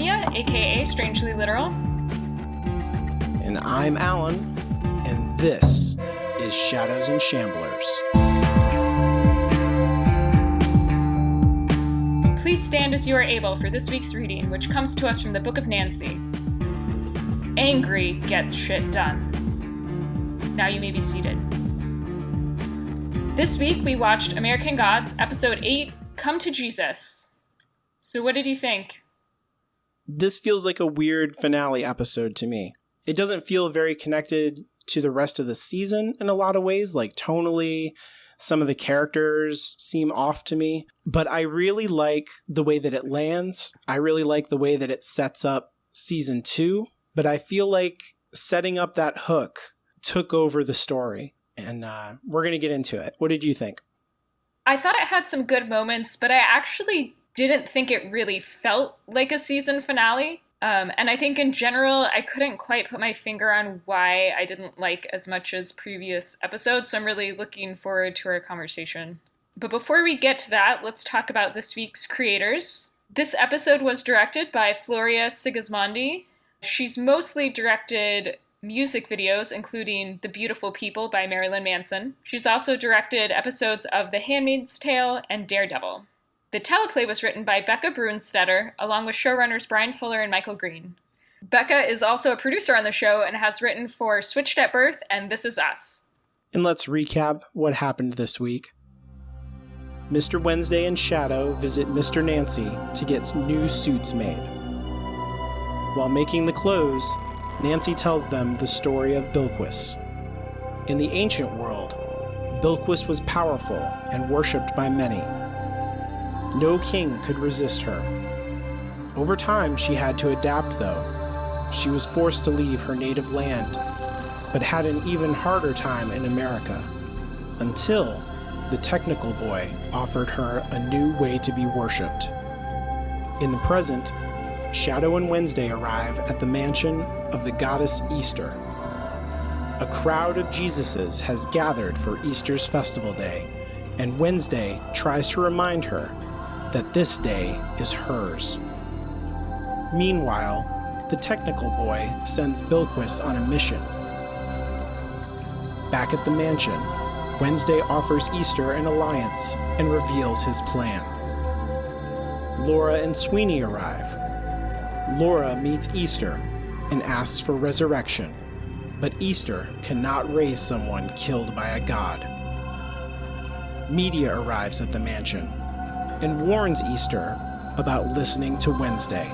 Anya, aka Strangely Literal. And I'm Alan, and this is Shadows and Shamblers. Please stand as you are able for this week's reading, which comes to us from the Book of Nancy. Angry gets shit done. Now you may be seated. This week we watched American Gods, Episode 8, Come to Jesus. So what did you think? This feels like a weird finale episode to me. It doesn't feel very connected to the rest of the season in a lot of ways, like tonally. Some of the characters seem off to me, but I really like the way that it lands. I really like the way that it sets up season 2, but I feel like setting up that hook took over the story, and we're going to get into it. What did you think? I thought it had some good moments, but I actually didn't think it really felt like a season finale. And I think in general, I couldn't quite put my finger on why I didn't like as much as previous episodes, so I'm really looking forward to our conversation. But before we get to that, let's talk about this week's creators. This episode was directed by Floria Sigismondi. She's mostly directed music videos, including The Beautiful People by Marilyn Manson. She's also directed episodes of The Handmaid's Tale and Daredevil. The teleplay was written by Becca Brunstetter, along with showrunners Brian Fuller and Michael Green. Becca is also a producer on the show and has written for Switched at Birth and This Is Us. And let's recap what happened this week. Mr. Wednesday and Shadow visit Mr. Nancy to get new suits made. While making the clothes, Nancy tells them the story of Bilquis. In the ancient world, Bilquis was powerful and worshipped by many. No king could resist her. Over time, she had to adapt, though. She was forced to leave her native land, but had an even harder time in America, until the technical boy offered her a new way to be worshipped. In the present, Shadow and Wednesday arrive at the mansion of the goddess Easter. A crowd of Jesuses has gathered for Easter's festival day, and Wednesday tries to remind her that this day is hers. Meanwhile, the technical boy sends Bilquis on a mission. Back at the mansion, Wednesday offers Easter an alliance and reveals his plan. Laura and Sweeney arrive. Laura meets Easter and asks for resurrection, but Easter cannot raise someone killed by a god. Media arrives at the mansion and warns Easter about listening to Wednesday.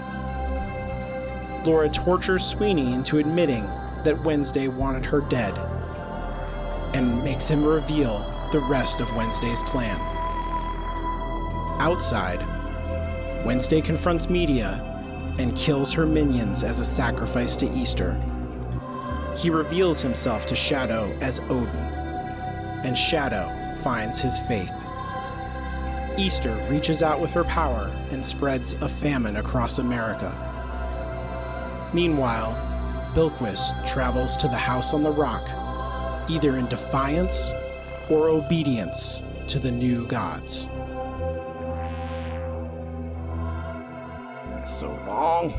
Laura tortures Sweeney into admitting that Wednesday wanted her dead, and makes him reveal the rest of Wednesday's plan. Outside, Wednesday confronts Media and kills her minions as a sacrifice to Easter. He reveals himself to Shadow as Odin, and Shadow finds his faith. Easter reaches out with her power and spreads a famine across America. Meanwhile, Bilquis travels to the House on the Rock, either in defiance or obedience to the new gods. It's so long.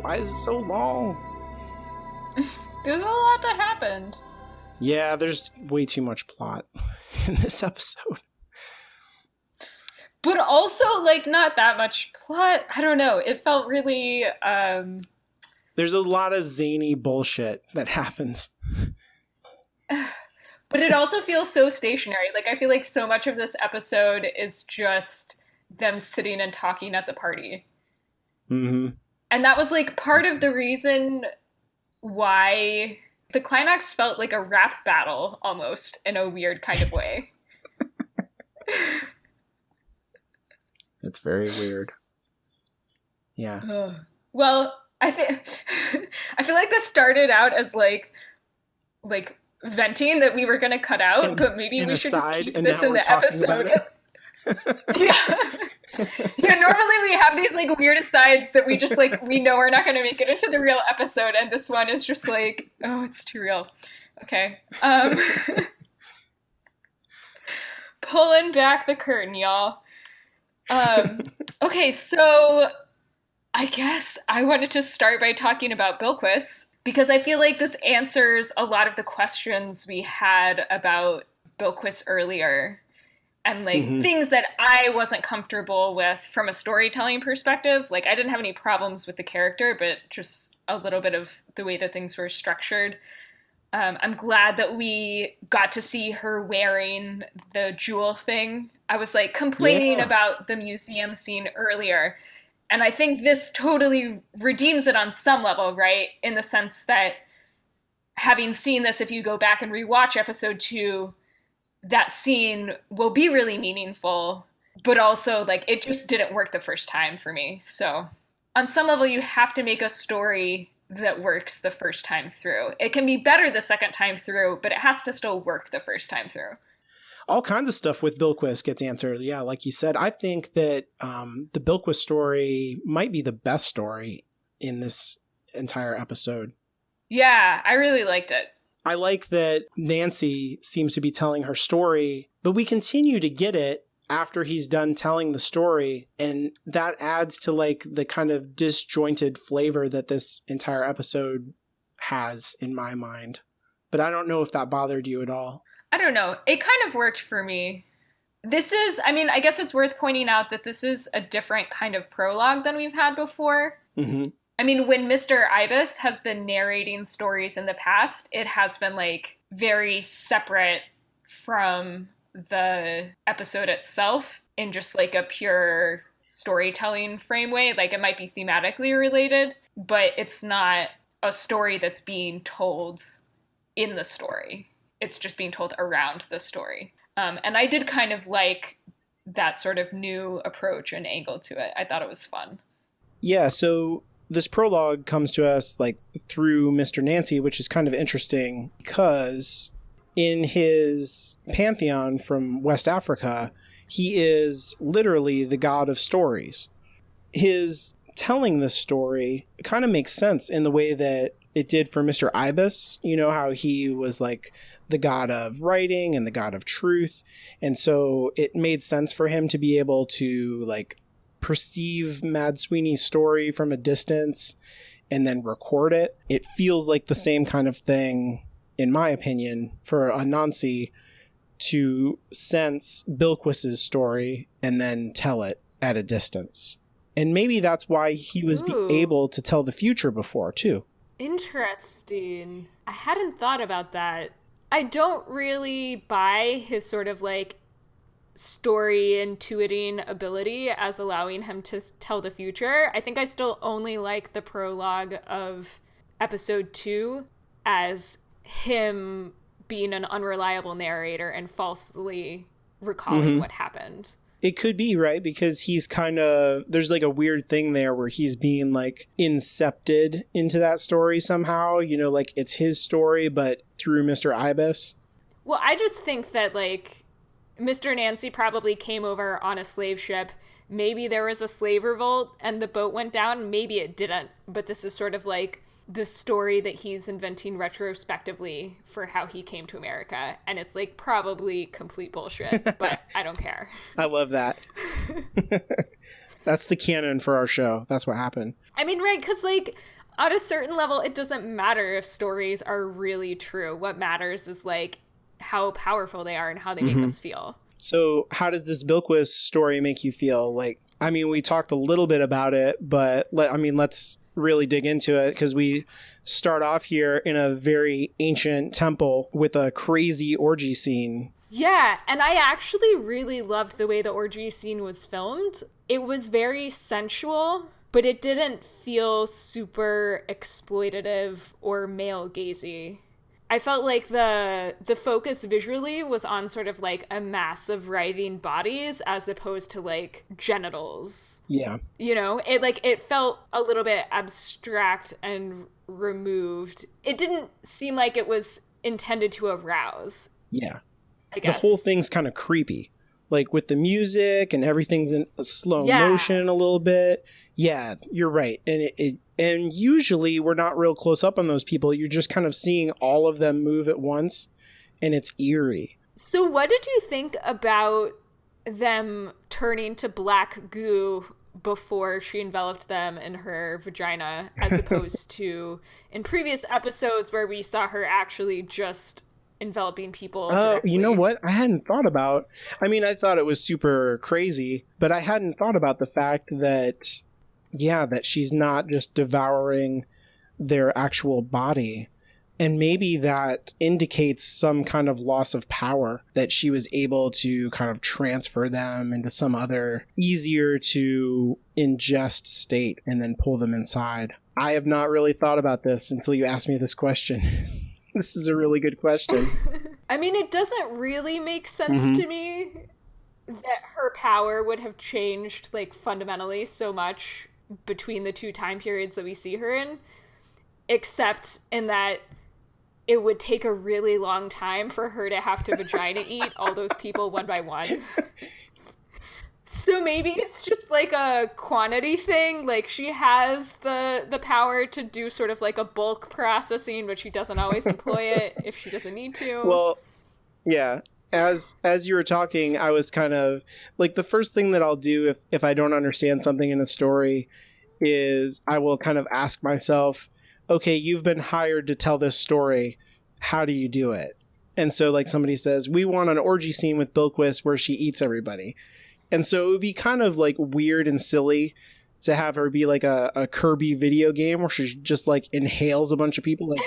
Why is it so long? There's a lot that happened. Yeah, there's way too much plot in this episode. But also, not that much plot. I don't know. It felt really, There's a lot of zany bullshit that happens. But it also feels so stationary. I feel like so much of this episode is just them sitting and talking at the party. Mm-hmm. And that was, part of the reason why the climax felt like a rap battle, almost, in a weird kind of way. It's very weird. Yeah. Well, I feel like this started out as venting that we were going to cut out, but maybe we should just keep this in the episode. Yeah. Yeah, normally we have these weird asides that we just we know are not going to make it into the real episode, and this one is just oh, it's too real. Okay. Pulling back the curtain, y'all. Okay, so I guess I wanted to start by talking about Bilquis, because I feel like this answers a lot of the questions we had about Bilquis earlier, and like Mm-hmm. things that I wasn't comfortable with from a storytelling perspective. Like I didn't have any problems with the character, but just a little bit of the way that things were structured. I'm glad that we got to see her wearing the jewel thing. I was like complaining Yeah. about the museum scene earlier, and I think this totally redeems it on some level, right? In the sense that having seen this, if you go back and rewatch episode 2, that scene will be really meaningful, but also like it just didn't work the first time for me. So on some level, you have to make a story that works the first time through. It can be better the second time through, but it has to still work the first time through. All kinds of stuff with Bilquis gets answered. Yeah, like you said, I think that the Bilquis story might be the best story in this entire episode. Yeah, I really liked it. I like that Nancy seems to be telling her story, but we continue to get it after he's done telling the story, and that adds to like the kind of disjointed flavor that this entire episode has in my mind. But I don't know if that bothered you at all. I don't know. It kind of worked for me. This is, I mean, I guess it's worth pointing out that this is a different kind of prologue than we've had before. Mm-hmm. I mean, when Mr. Ibis has been narrating stories in the past, it has been like very separate from the episode itself in just like a pure storytelling frame way. Like it might be thematically related, but it's not a story that's being told in the story. It's just being told around the story. And I did kind of like that sort of new approach and angle to it. I thought it was fun. Yeah, so this prologue comes to us like through Mr. Nancy, which is kind of interesting because in his pantheon from West Africa, he is literally the god of stories. His telling this story kind of makes sense in the way that it did for Mr. Ibis. You know how he was like the god of writing and the god of truth. And so it made sense for him to be able to like perceive Mad Sweeney's story from a distance and then record it. It feels like the same kind of thing, in my opinion, for Anansi to sense Bilquis's story and then tell it at a distance. And maybe that's why he was able to tell the future before, too. Interesting. I hadn't thought about that. I don't really buy his sort of like story intuiting ability as allowing him to tell the future. I think I still only like the prologue of episode 2 as him being an unreliable narrator and falsely recalling what happened. It could be, right? Because he's kind of, there's like a weird thing there where he's being like incepted into that story somehow, you know, like it's his story, but through Mr. Ibis. Well, I just think that like Mr. Nancy probably came over on a slave ship. Maybe there was a slave revolt and the boat went down. Maybe it didn't. But this is sort of like the story that he's inventing retrospectively for how he came to America. And it's like probably complete bullshit, but I don't care. I love that. That's the canon for our show. That's what happened. I mean, right, because like on a certain level, it doesn't matter if stories are really true. What matters is like how powerful they are and how they make us feel. So how does this Bilquis story make you feel? Like, I mean, we talked a little bit about it, but let's really dig into it because we start off here in a very ancient temple with a crazy orgy scene. Yeah, and I actually really loved the way the orgy scene was filmed. It was very sensual, but it didn't feel super exploitative or male-gazy. I felt like the focus visually was on sort of like a mass of writhing bodies as opposed to like genitals. Yeah. You know, it felt a little bit abstract and removed. It didn't seem like it was intended to arouse. Yeah. I guess. The whole thing's kind of creepy. Like with the music and everything's in a slow motion a little bit. Yeah, you're right. And usually we're not real close up on those people. You're just kind of seeing all of them move at once, and it's eerie. So what did you think about them turning to black goo before she enveloped them in her vagina, as opposed to in previous episodes where we saw her actually just enveloping people directly. You know what? I hadn't thought about. I mean, I thought it was super crazy, but I hadn't thought about the fact that, that she's not just devouring their actual body. And maybe that indicates some kind of loss of power, that she was able to kind of transfer them into some other easier to ingest state and then pull them inside. I have not really thought about this until you asked me this question. This is a really good question. I mean, it doesn't really make sense to me that her power would have changed, like, fundamentally so much between the two time periods that we see her in, except in that it would take a really long time for her to have to vagina eat all those people one by one. So maybe it's just like a quantity thing. Like, she has the power to do sort of like a bulk processing, but she doesn't always employ it if she doesn't need to. Well, yeah. As you were talking, I was kind of like, the first thing that I'll do if I don't understand something in a story is I will kind of ask myself, okay, you've been hired to tell this story. How do you do it? And so, like, somebody says, we want an orgy scene with Bilquis where she eats everybody. And so it would be kind of like weird and silly to have her be like a Kirby video game where she just like inhales a bunch of people, like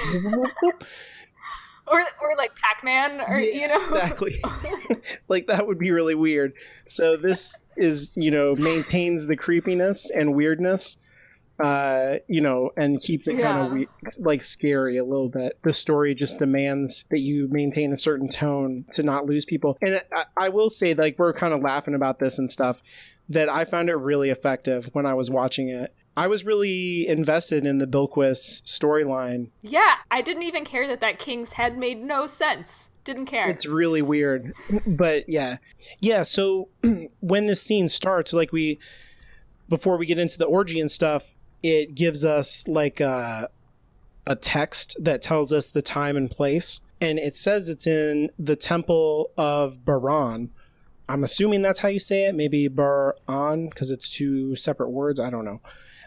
or like Pac-Man, or exactly. Like, that would be really weird. So this is, maintains the creepiness and weirdness. And keeps it kind of like scary a little bit. The story just demands that you maintain a certain tone to not lose people. And I will say, like, we're kind of laughing about this and stuff, that I found it really effective when I was watching it. I was really invested in the Bilquis storyline. Yeah, I didn't even care that king's head made no sense. Didn't care. It's really weird. But yeah. So when this scene starts, like, before we get into the orgy and stuff, it gives us like a text that tells us the time and place. And it says it's in the Temple of Baran. I'm assuming that's how you say it. Maybe Baran, because it's two separate words. I don't know.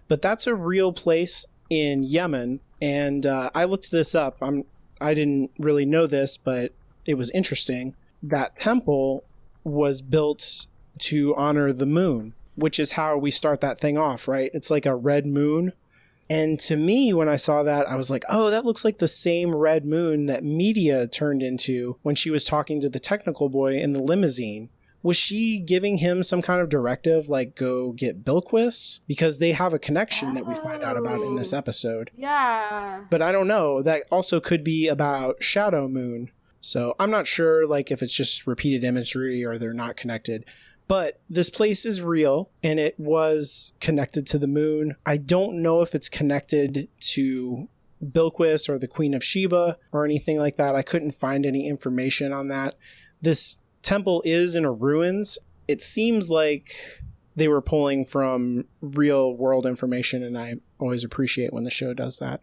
But that's a real place in Yemen. And I looked this up. I didn't really know this, but it was interesting. That temple was built to honor the moon, which is how we start that thing off, right? It's like a red moon. And to me, when I saw that, I was like, oh, that looks like the same red moon that Media turned into when she was talking to the technical boy in the limousine. Was she giving him some kind of directive, like, go get Bilquis? Because they have a connection that we find out about in this episode. Yeah. But I don't know. That also could be about Shadow Moon. So I'm not sure, like, if it's just repeated imagery or they're not connected. But this place is real, and it was connected to the moon. I don't know if it's connected to Bilquis or the Queen of Sheba or anything like that. I couldn't find any information on that. This temple is in a ruins. It seems like they were pulling from real world information, and I always appreciate when the show does that.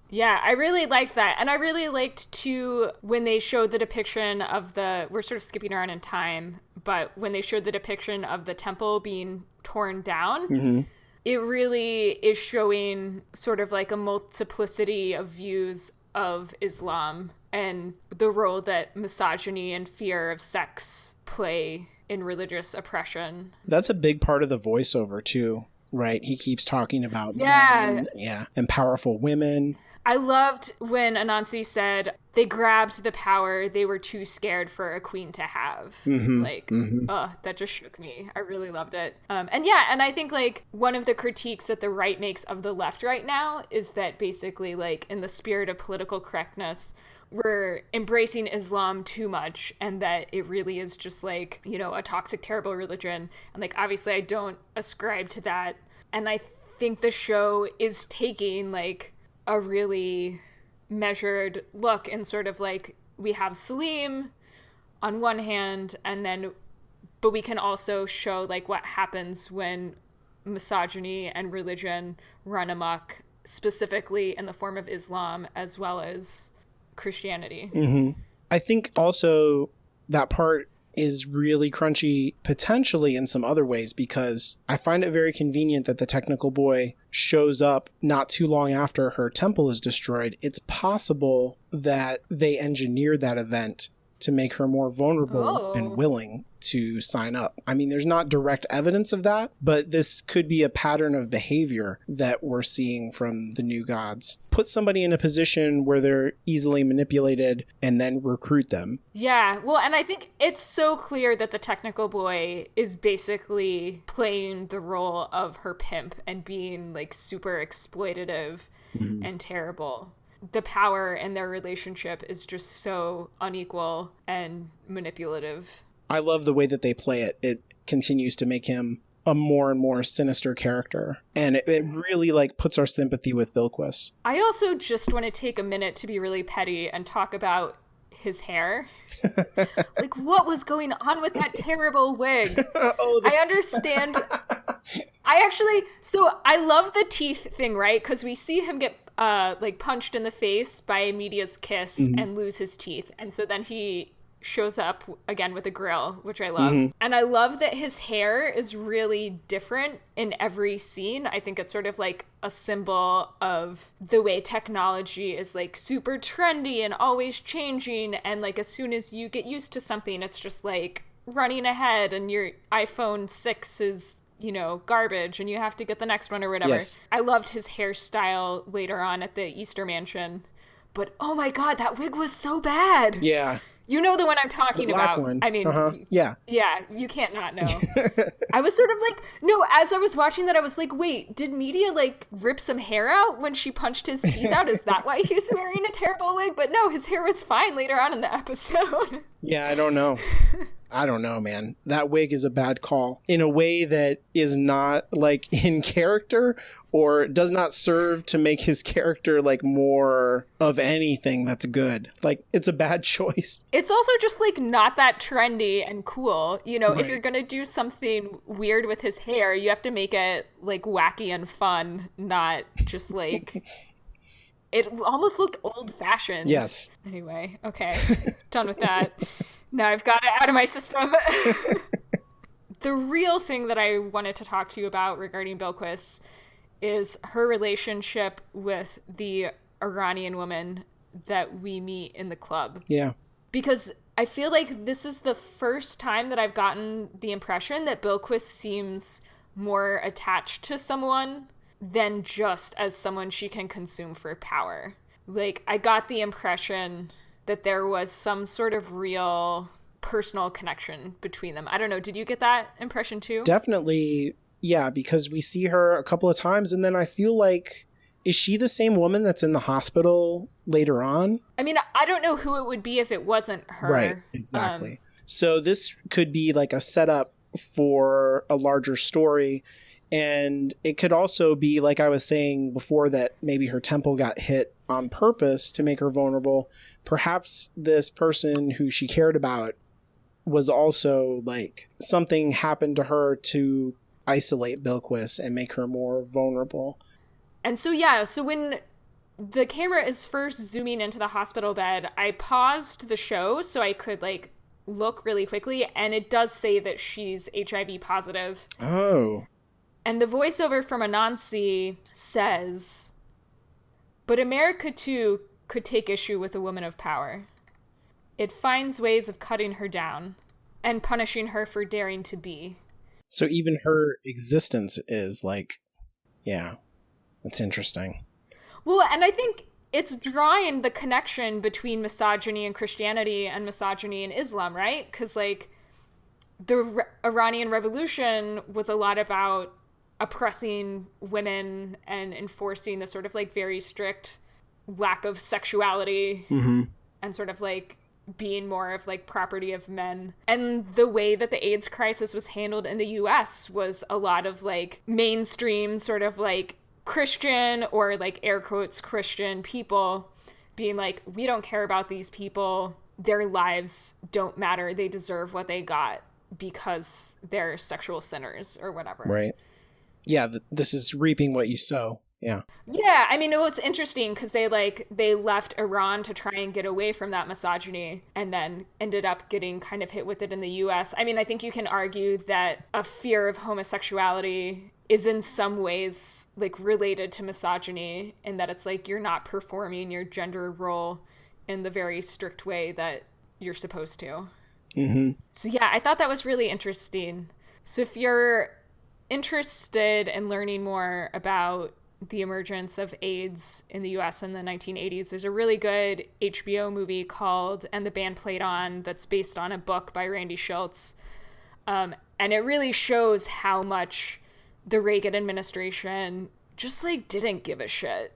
Yeah, I really liked that. And I really liked, too, when they showed the depiction of we're sort of skipping around in time, but when they showed the depiction of the temple being torn down, it really is showing sort of like a multiplicity of views of Islam and the role that misogyny and fear of sex play in religious oppression. That's a big part of the voiceover, too, right? He keeps talking about men, and powerful women. I loved when Anansi said they grabbed the power they were too scared for a queen to have. That just shook me. I really loved it. And I think, like, one of the critiques that the right makes of the left right now is that basically, like, in the spirit of political correctness, we're embracing Islam too much, and that it really is just, like, a toxic, terrible religion. And, like, obviously I don't ascribe to that. And I think the show is taking, like, a really measured look, and sort of like, we have Salim on one hand, but we can also show, like, what happens when misogyny and religion run amok, specifically in the form of Islam as well as Christianity. I think also that part is really crunchy potentially in some other ways, because I find it very convenient that the technical boy shows up not too long after her temple is destroyed. It's possible that they engineered that event to make her more vulnerable and willing to sign up. I mean, there's not direct evidence of that, but this could be a pattern of behavior that we're seeing from the new gods. Put somebody in a position where they're easily manipulated and then recruit them. Yeah, well, and I think it's so clear that the technical boy is basically playing the role of her pimp and being like super exploitative and terrible. The power in their relationship is just so unequal and manipulative. I love the way that they play it. It continues to make him a more and more sinister character. And it really like puts our sympathy with Bilquis. I also just want to take a minute to be really petty and talk about his hair. Like, what was going on with that terrible wig? I understand. I love the teeth thing, right? Because we see him get like punched in the face by Media's kiss and lose his teeth. And so then he shows up again with a grill, which I love. And I love that his hair is really different in every scene. I think it's sort of like a symbol of the way technology is like super trendy and always changing. And like as soon as you get used to something, it's just like running ahead and your iPhone 6 is, you know, garbage and you have to get the next one or whatever. Yes. I loved his hairstyle later on at the Easter Mansion. But oh my God, that wig was so bad. Yeah. You know the one I'm talking about. One. I mean, yeah, you can't not know. I was sort of like, no, as I was watching that, I was like, wait, did Media like rip some hair out when she punched his teeth out? Is that why he's wearing a terrible wig? But no, his hair was fine later on in the episode. Yeah, I don't know. I don't know, man. That wig is a bad call in a way that is not like in character or does not serve to make his character like more of anything that's good. Like, it's a bad choice. It's also just like not that trendy and cool. You know, if you're going to do something weird with his hair, you have to make it like wacky and fun, not just like... It almost looked old-fashioned. Yes. Anyway, okay. Done with that. Now I've got it out of my system. The real thing that I wanted to talk to you about regarding Bilquis is her relationship with the Iranian woman that we meet in the club. Yeah. Because I feel like this is the first time that I've gotten the impression that Bilquis seems more attached to someone than just as someone she can consume for power. Like, I got the impression that there was some sort of real personal connection between them. I don't know. Did you get that impression too? Definitely, yeah, because we see her a couple of times and then I feel like, is she the same woman that's in the hospital later on? I mean, I don't know who it would be if it wasn't her. Right, exactly. So this could be like a setup for a larger story. And it could also be, like I was saying before, that maybe her temple got hit on purpose to make her vulnerable. Perhaps this person who she cared about was also like something happened to her to isolate Bilquis and make her more vulnerable. And so, yeah, so when the camera is first zooming into the hospital bed, I paused the show so I could like look really quickly. And it does say that she's HIV positive. Oh. And the voiceover from Anansi says, but America, too, could take issue with a woman of power. It finds ways of cutting her down and punishing her for daring to be. So even her existence is like, yeah, that's interesting. Well, and I think it's drawing the connection between misogyny and Christianity and misogyny and Islam, right? Because, like, the Iranian Revolution was a lot about oppressing women and enforcing the sort of like very strict lack of sexuality and sort of like being more of like property of men. And the way that the AIDS crisis was handled in the US was a lot of like mainstream sort of like Christian or like air quotes Christian people being like, we don't care about these people. Their lives don't matter. They deserve what they got because they're sexual sinners or whatever. Right. Yeah, this is reaping what you sow. Yeah. Yeah, I mean, it's interesting because they left Iran to try and get away from that misogyny, and then ended up getting kind of hit with it in the U.S. I mean, I think you can argue that a fear of homosexuality is in some ways like related to misogyny, in that it's like you're not performing your gender role in the very strict way that you're supposed to. Mm-hmm. So yeah, I thought that was really interesting. So if you're interested in learning more about the emergence of AIDS in the US in the 1980s, there's a really good HBO movie called And the Band Played On that's based on a book by Randy Schultz. And it really shows how much the Reagan administration just like didn't give a shit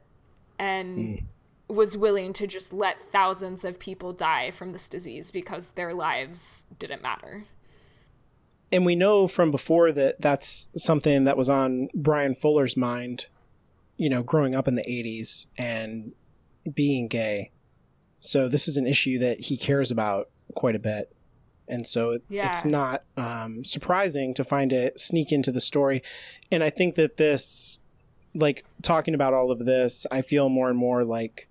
and was willing to just let thousands of people die from this disease because their lives didn't matter. And we know from before that that's something that was on Brian Fuller's mind, you know, growing up in the 80s and being gay. So this is an issue that he cares about quite a bit. And so it's not surprising to find it sneak into the story. And I think that this, like, talking about all of this, I feel more and more like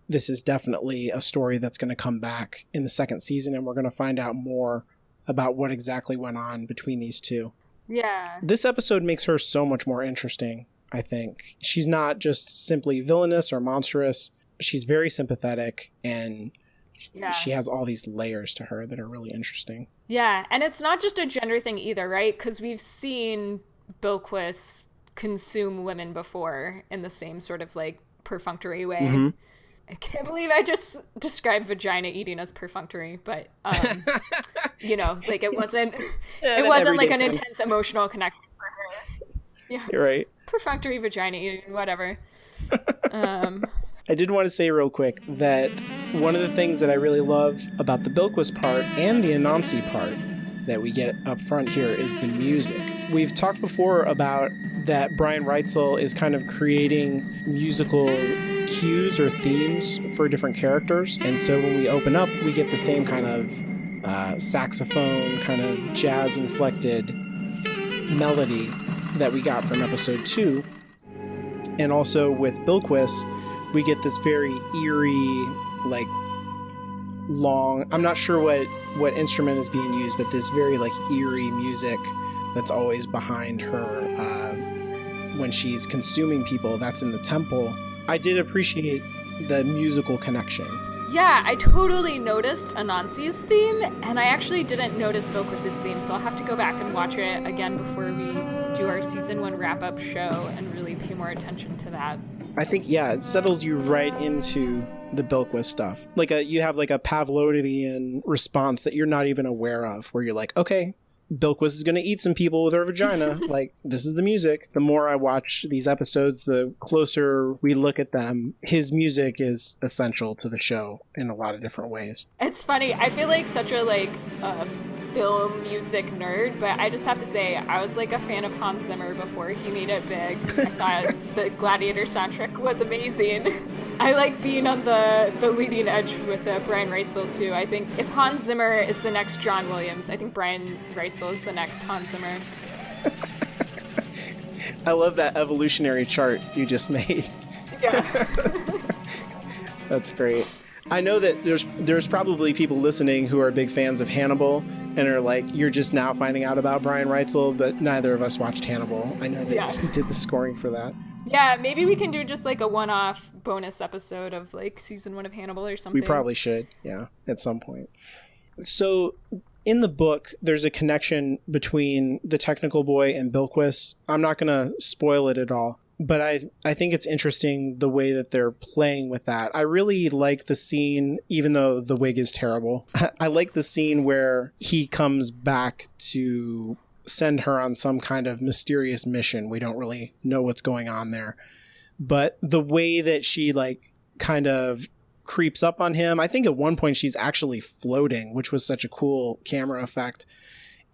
this is definitely a story that's going to come back in the second season, and we're going to find out more about what exactly went on between these two. Yeah. This episode makes her so much more interesting, I think. She's not just simply villainous or monstrous. She's very sympathetic, and she has all these layers to her that are really interesting. Yeah, and it's not just a gender thing either, right? Because we've seen Bilquis consume women before in the same sort of like perfunctory way. Mm-hmm. I can't believe I just described vagina eating as perfunctory, but you know, like it wasn't like an intense emotional connection for her. Yeah, you're right. Perfunctory vagina eating, whatever. I did want to say real quick that one of the things that I really love about the Bilquis part and the Anansi part that we get up front here is the music. We've talked before about that Brian Reitzel is kind of creating musical cues or themes for different characters. And so when we open up, we get the same kind of saxophone, kind of jazz-inflected melody that we got from episode 2. And also with Bilquis, we get this very eerie, like, long, I'm not sure what instrument is being used, but this very, like, eerie music that's always behind her when she's consuming people. That's in the temple. I did appreciate the musical connection. Yeah, I totally noticed Anansi's theme, and I actually didn't notice Bilquis's theme, so I'll have to go back and watch it again before we do our season 1 wrap-up show and really pay more attention to that. I think, yeah, it settles you right into the Bilquis stuff. Like you have like a Pavlovian response that you're not even aware of, where you're like, okay, Bilquis is going to eat some people with her vagina. Like, this is the music. The more I watch these episodes, the closer we look at them. His music is essential to the show in a lot of different ways. It's funny. I feel like such a film music nerd, but I just have to say I was like a fan of Hans Zimmer before he made it big. I thought the Gladiator soundtrack was amazing. I like being on the leading edge with Brian Reitzel too. I think if Hans Zimmer is the next John Williams, I think Brian Reitzel is the next Hans Zimmer. I love that evolutionary chart you just made. Yeah. That's great. I know that there's probably people listening who are big fans of Hannibal and are like, you're just now finding out about Brian Reitzel, but neither of us watched Hannibal. I know that he did the scoring for that. Yeah, maybe we can do just like a one-off bonus episode of like season 1 of Hannibal or something. We probably should, yeah, at some point. So in the book, there's a connection between the technical boy and Bilquis. I'm not going to spoil it at all, but I think it's interesting the way that they're playing with that. I really like the scene, even though the wig is terrible. I like the scene where he comes back to send her on some kind of mysterious mission. We don't really know what's going on there. But the way that she like kind of creeps up on him, I think at one point she's actually floating, which was such a cool camera effect,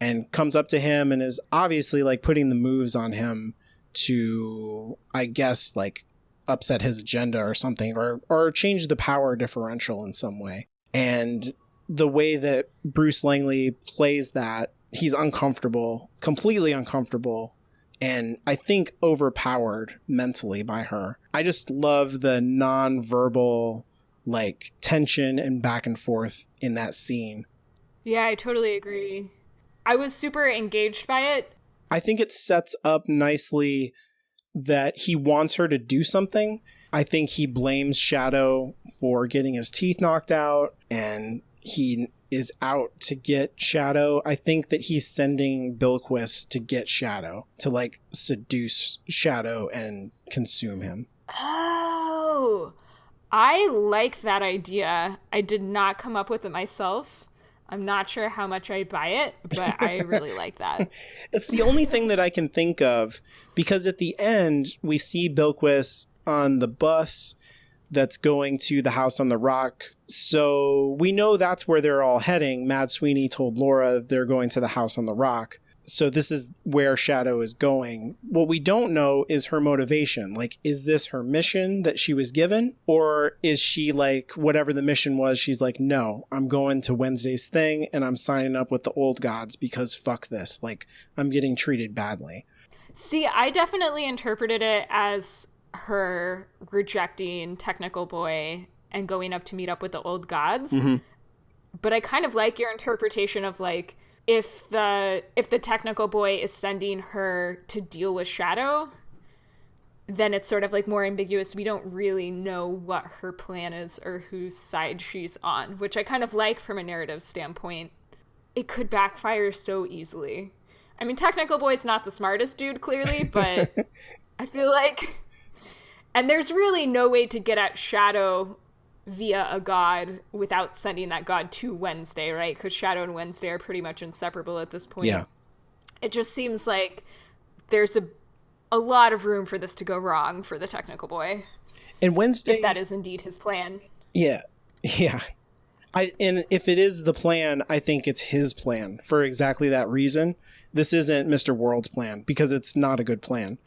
and comes up to him and is obviously like putting the moves on him to, I guess, like upset his agenda or something, or change the power differential in some way. And the way that Bruce Langley plays that, he's uncomfortable, completely uncomfortable, and I think overpowered mentally by her. I just love the non-verbal like tension and back and forth in that scene. Yeah, I totally agree. I was super engaged by it. I think it sets up nicely that he wants her to do something. I think he blames Shadow for getting his teeth knocked out, and he is out to get Shadow. I think that he's sending Bilquis to get Shadow, to like seduce Shadow and consume him. Oh, I like that idea. I did not come up with it myself. I'm not sure how much I buy it, but I really like that. It's the only thing that I can think of, because at the end, we see Bilquis on the bus that's going to the house on the rock. So we know that's where they're all heading. Mad Sweeney told Laura they're going to the house on the rock. So this is where Shadow is going. What we don't know is her motivation. Like, is this her mission that she was given? Or is she like, whatever the mission was, she's like, no, I'm going to Wednesday's thing and I'm signing up with the old gods because fuck this. Like, I'm getting treated badly. See, I definitely interpreted it as her rejecting Technical Boy and going up to meet up with the old gods. Mm-hmm. But I kind of like your interpretation of like, if the Technical Boy is sending her to deal with Shadow, then it's sort of like more ambiguous. We don't really know what her plan is or whose side she's on, which I kind of like from a narrative standpoint. It could backfire so easily. I mean, Technical Boy's not the smartest dude, clearly, but I feel like... And there's really no way to get at Shadow via a god without sending that god to Wednesday, right? Because Shadow and Wednesday are pretty much inseparable at this point. Yeah. It just seems like there's a lot of room for this to go wrong for the Technical Boy. And Wednesday... If that is indeed his plan. Yeah. Yeah. And if it is the plan, I think it's his plan for exactly that reason. This isn't Mr. World's plan, because it's not a good plan.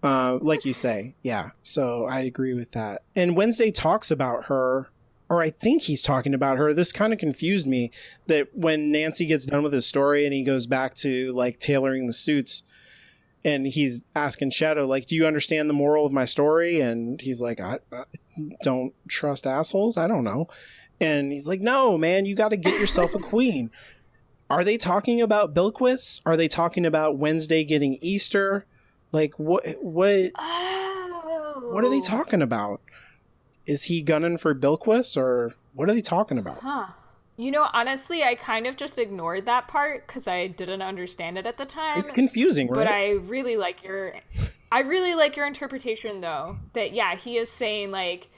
Like you say, yeah. So I agree with that. And Wednesday talks about her, or I think he's talking about her. This kind of confused me, that when Nancy gets done with his story and he goes back to like tailoring the suits, and he's asking Shadow, like, do you understand the moral of my story? And he's like, I don't trust assholes. I don't know. And he's like, no, man, you got to get yourself a queen. Are they talking about Bilquis? Are they talking about Wednesday getting Easter? Like, what are they talking about? Is he gunning for Bilquis, or what are they talking about? Huh. You know, honestly, I kind of just ignored that part because I didn't understand it at the time. It's confusing, right? But I really like your interpretation, though. That, yeah, he is saying, like,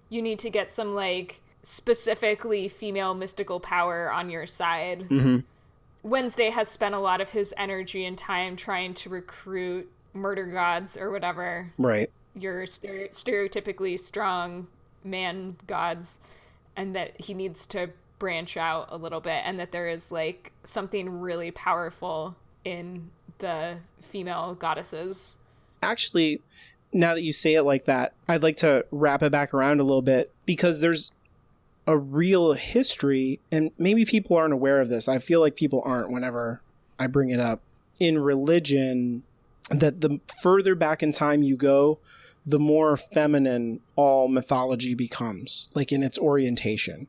you need to get some, like, specifically female mystical power on your side. Mm-hmm. Wednesday has spent a lot of his energy and time trying to recruit murder gods or whatever. Right. Your stereotypically strong man gods, and that he needs to branch out a little bit, and that there is like something really powerful in the female goddesses. Actually, now that you say it like that, I'd like to wrap it back around a little bit, because there's a real history, and maybe people aren't aware of this. I feel like people aren't whenever I bring it up. In religion, that the further back in time you go, the more feminine all mythology becomes, like in its orientation.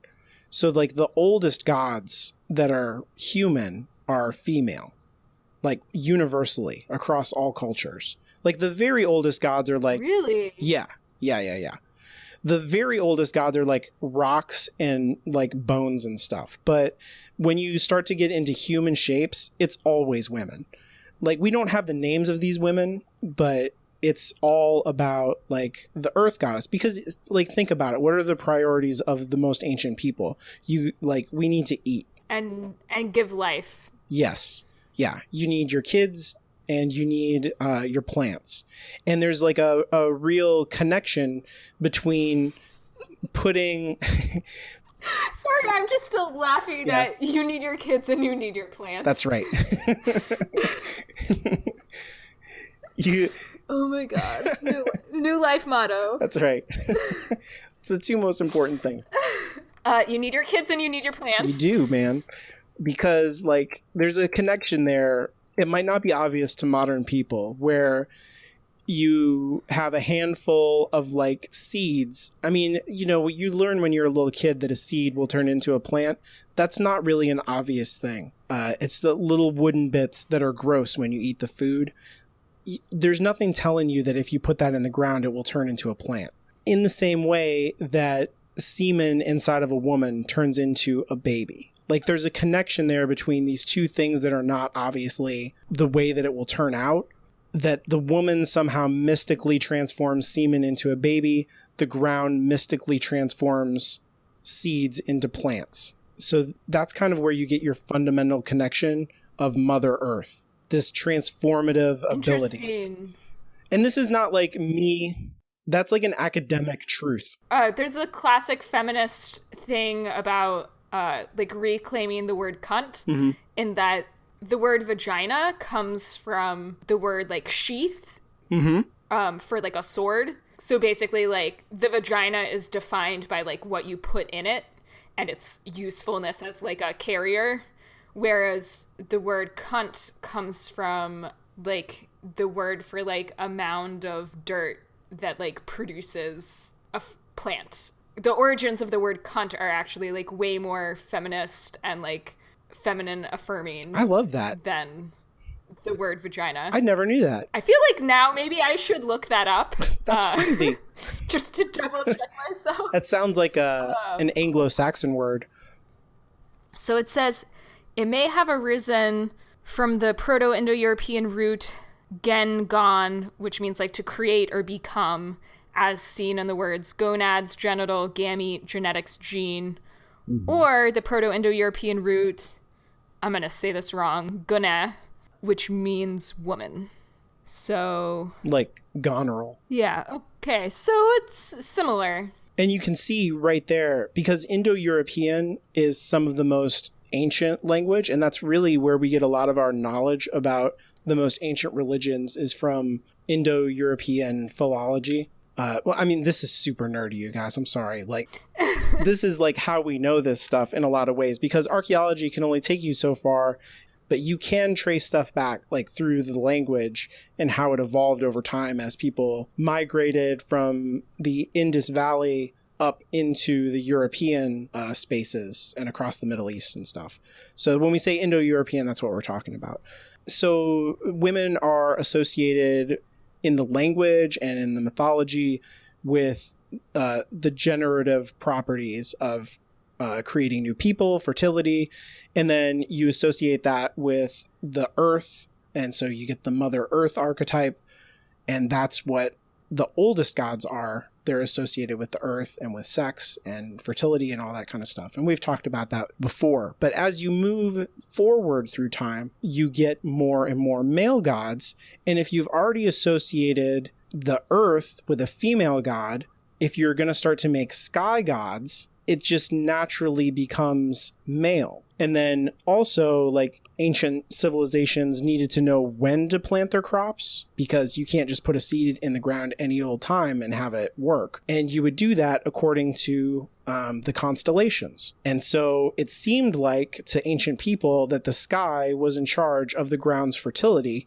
So like the oldest gods that are human are female, like universally across all cultures. Like the very oldest gods are like... Really? Yeah. The very oldest gods are like rocks and like bones and stuff. But when you start to get into human shapes, it's always women. Like, we don't have the names of these women, but it's all about like the earth goddess. Because like, think about it. What are the priorities of the most ancient people? We need to eat. And give life. Yes. Yeah. You need your kids and you need your plants. And there's like a real connection between putting... Sorry, I'm just still laughing at you need your kids and you need your plants. That's right. Oh my god. New life motto. That's right. It's the two most important things. You need your kids and you need your plants. You do, man. Because like there's a connection there it might not be obvious to modern people, where you have a handful of like seeds. I mean, you know, you learn when you're a little kid that a seed will turn into a plant. That's not really an obvious thing. It's the little wooden bits that are gross when you eat the food. There's nothing telling you that if you put that in the ground, it will turn into a plant. In the same way that semen inside of a woman turns into a baby. Like, there's a connection there between these two things that are not obviously the way that it will turn out. That the woman somehow mystically transforms semen into a baby, the ground mystically transforms seeds into plants. So that's kind of where you get your fundamental connection of Mother Earth, this transformative ability. And this is not like me, that's like an academic truth. There's a classic feminist thing about like reclaiming the word cunt, in that the word vagina comes from the word like sheath, for like a sword. So basically, like, the vagina is defined by like what you put in it and its usefulness as like a carrier, whereas the word cunt comes from like the word for like a mound of dirt that like produces a plant. The origins of the word cunt are actually like way more feminist and like feminine affirming. I love that. Than the word vagina. I never knew that. I feel like now maybe I should look that up. That's crazy. Just to double check myself. That sounds like an Anglo-Saxon word. So it says, it may have arisen from the Proto-Indo-European root gen gon, which means like to create or become, as seen in the words gonads, genital, gamete, genetics, gene, or the Proto-Indo-European root, I'm going to say this wrong, gone, which means woman. So... like goneril. Yeah, okay, so it's similar. And you can see right there, because Indo-European is some of the most ancient language, and that's really where we get a lot of our knowledge about the most ancient religions, is from Indo-European philology. Well, I mean, this is super nerdy, you guys. I'm sorry. Like, this is like how we know this stuff in a lot of ways, because archaeology can only take you so far, but you can trace stuff back like through the language and how it evolved over time as people migrated from the Indus Valley up into the European spaces and across the Middle East and stuff. So when we say Indo-European, that's what we're talking about. So women are associated in the language and in the mythology with the generative properties of creating new people, fertility, and then you associate that with the earth, and so you get the Mother Earth archetype, and that's what the oldest gods are. They're associated with the earth and with sex and fertility and all that kind of stuff. And we've talked about that before. But as you move forward through time, you get more and more male gods. And if you've already associated the earth with a female god, if you're going to start to make sky gods, it just naturally becomes male. And then also, like, ancient civilizations needed to know when to plant their crops, because you can't just put a seed in the ground any old time and have it work. And you would do that according to the constellations. And so it seemed like to ancient people that the sky was in charge of the ground's fertility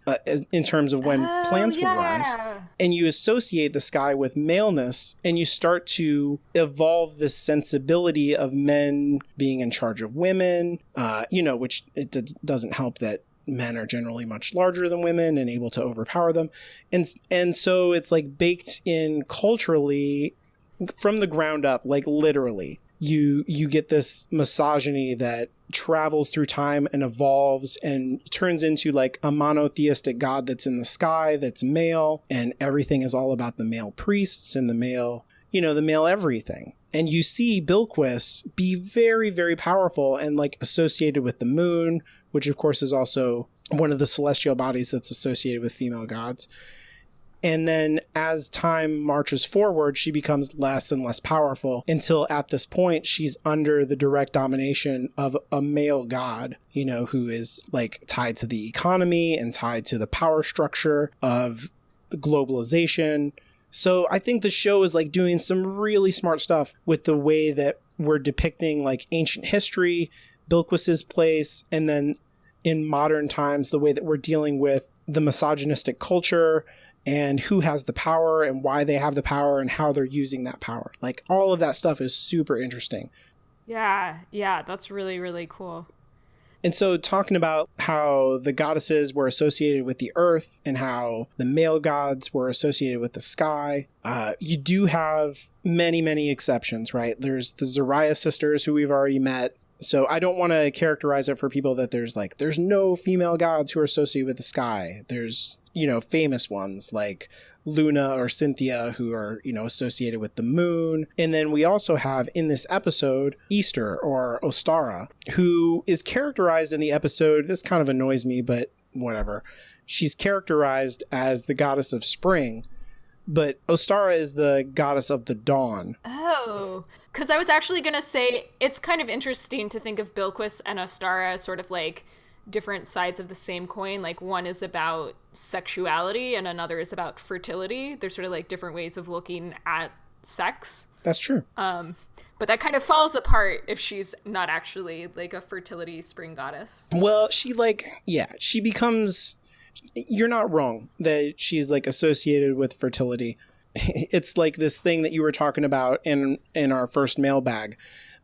in terms of when plants would rise. And you associate the sky with maleness, and you start to evolve this sensibility of men being in charge of women, which it doesn't help that men are generally much larger than women and able to overpower them. And so it's like baked in culturally from the ground up, like literally. You get this misogyny that travels through time and evolves and turns into like a monotheistic god that's in the sky, that's male, and everything is all about the male priests and the male everything. And you see Bilquis be very, very powerful and like associated with the moon, which of course is also one of the celestial bodies that's associated with female gods. And then as time marches forward, she becomes less and less powerful until at this point she's under the direct domination of a male god, who is like tied to the economy and tied to the power structure of the globalization. So I think the show is like doing some really smart stuff with the way that we're depicting like ancient history, Bilquis's place, and then in modern times, the way that we're dealing with the misogynistic culture and who has the power and why they have the power and how they're using that power. Like, all of that stuff is super interesting. Yeah, that's really, really cool. And so talking about how the goddesses were associated with the earth and how the male gods were associated with the sky, you do have many, many exceptions, right? There's the Zariah sisters who we've already met. So I don't want to characterize it for people that there's no female gods who are associated with the sky. There's, famous ones like Luna or Cynthia who are, associated with the moon. And then we also have in this episode, Easter or Ostara, who is characterized in the episode. This kind of annoys me, but whatever. She's characterized as the goddess of spring. But Ostara is the goddess of the dawn. Oh, because I was actually going to say it's kind of interesting to think of Bilquis and Ostara as sort of like different sides of the same coin. Like, one is about sexuality and another is about fertility. They're sort of like different ways of looking at sex. That's true. But that kind of falls apart if she's not actually like a fertility spring goddess. Well, she becomes... You're not wrong that she's like associated with fertility. It's like this thing that you were talking about in our first mailbag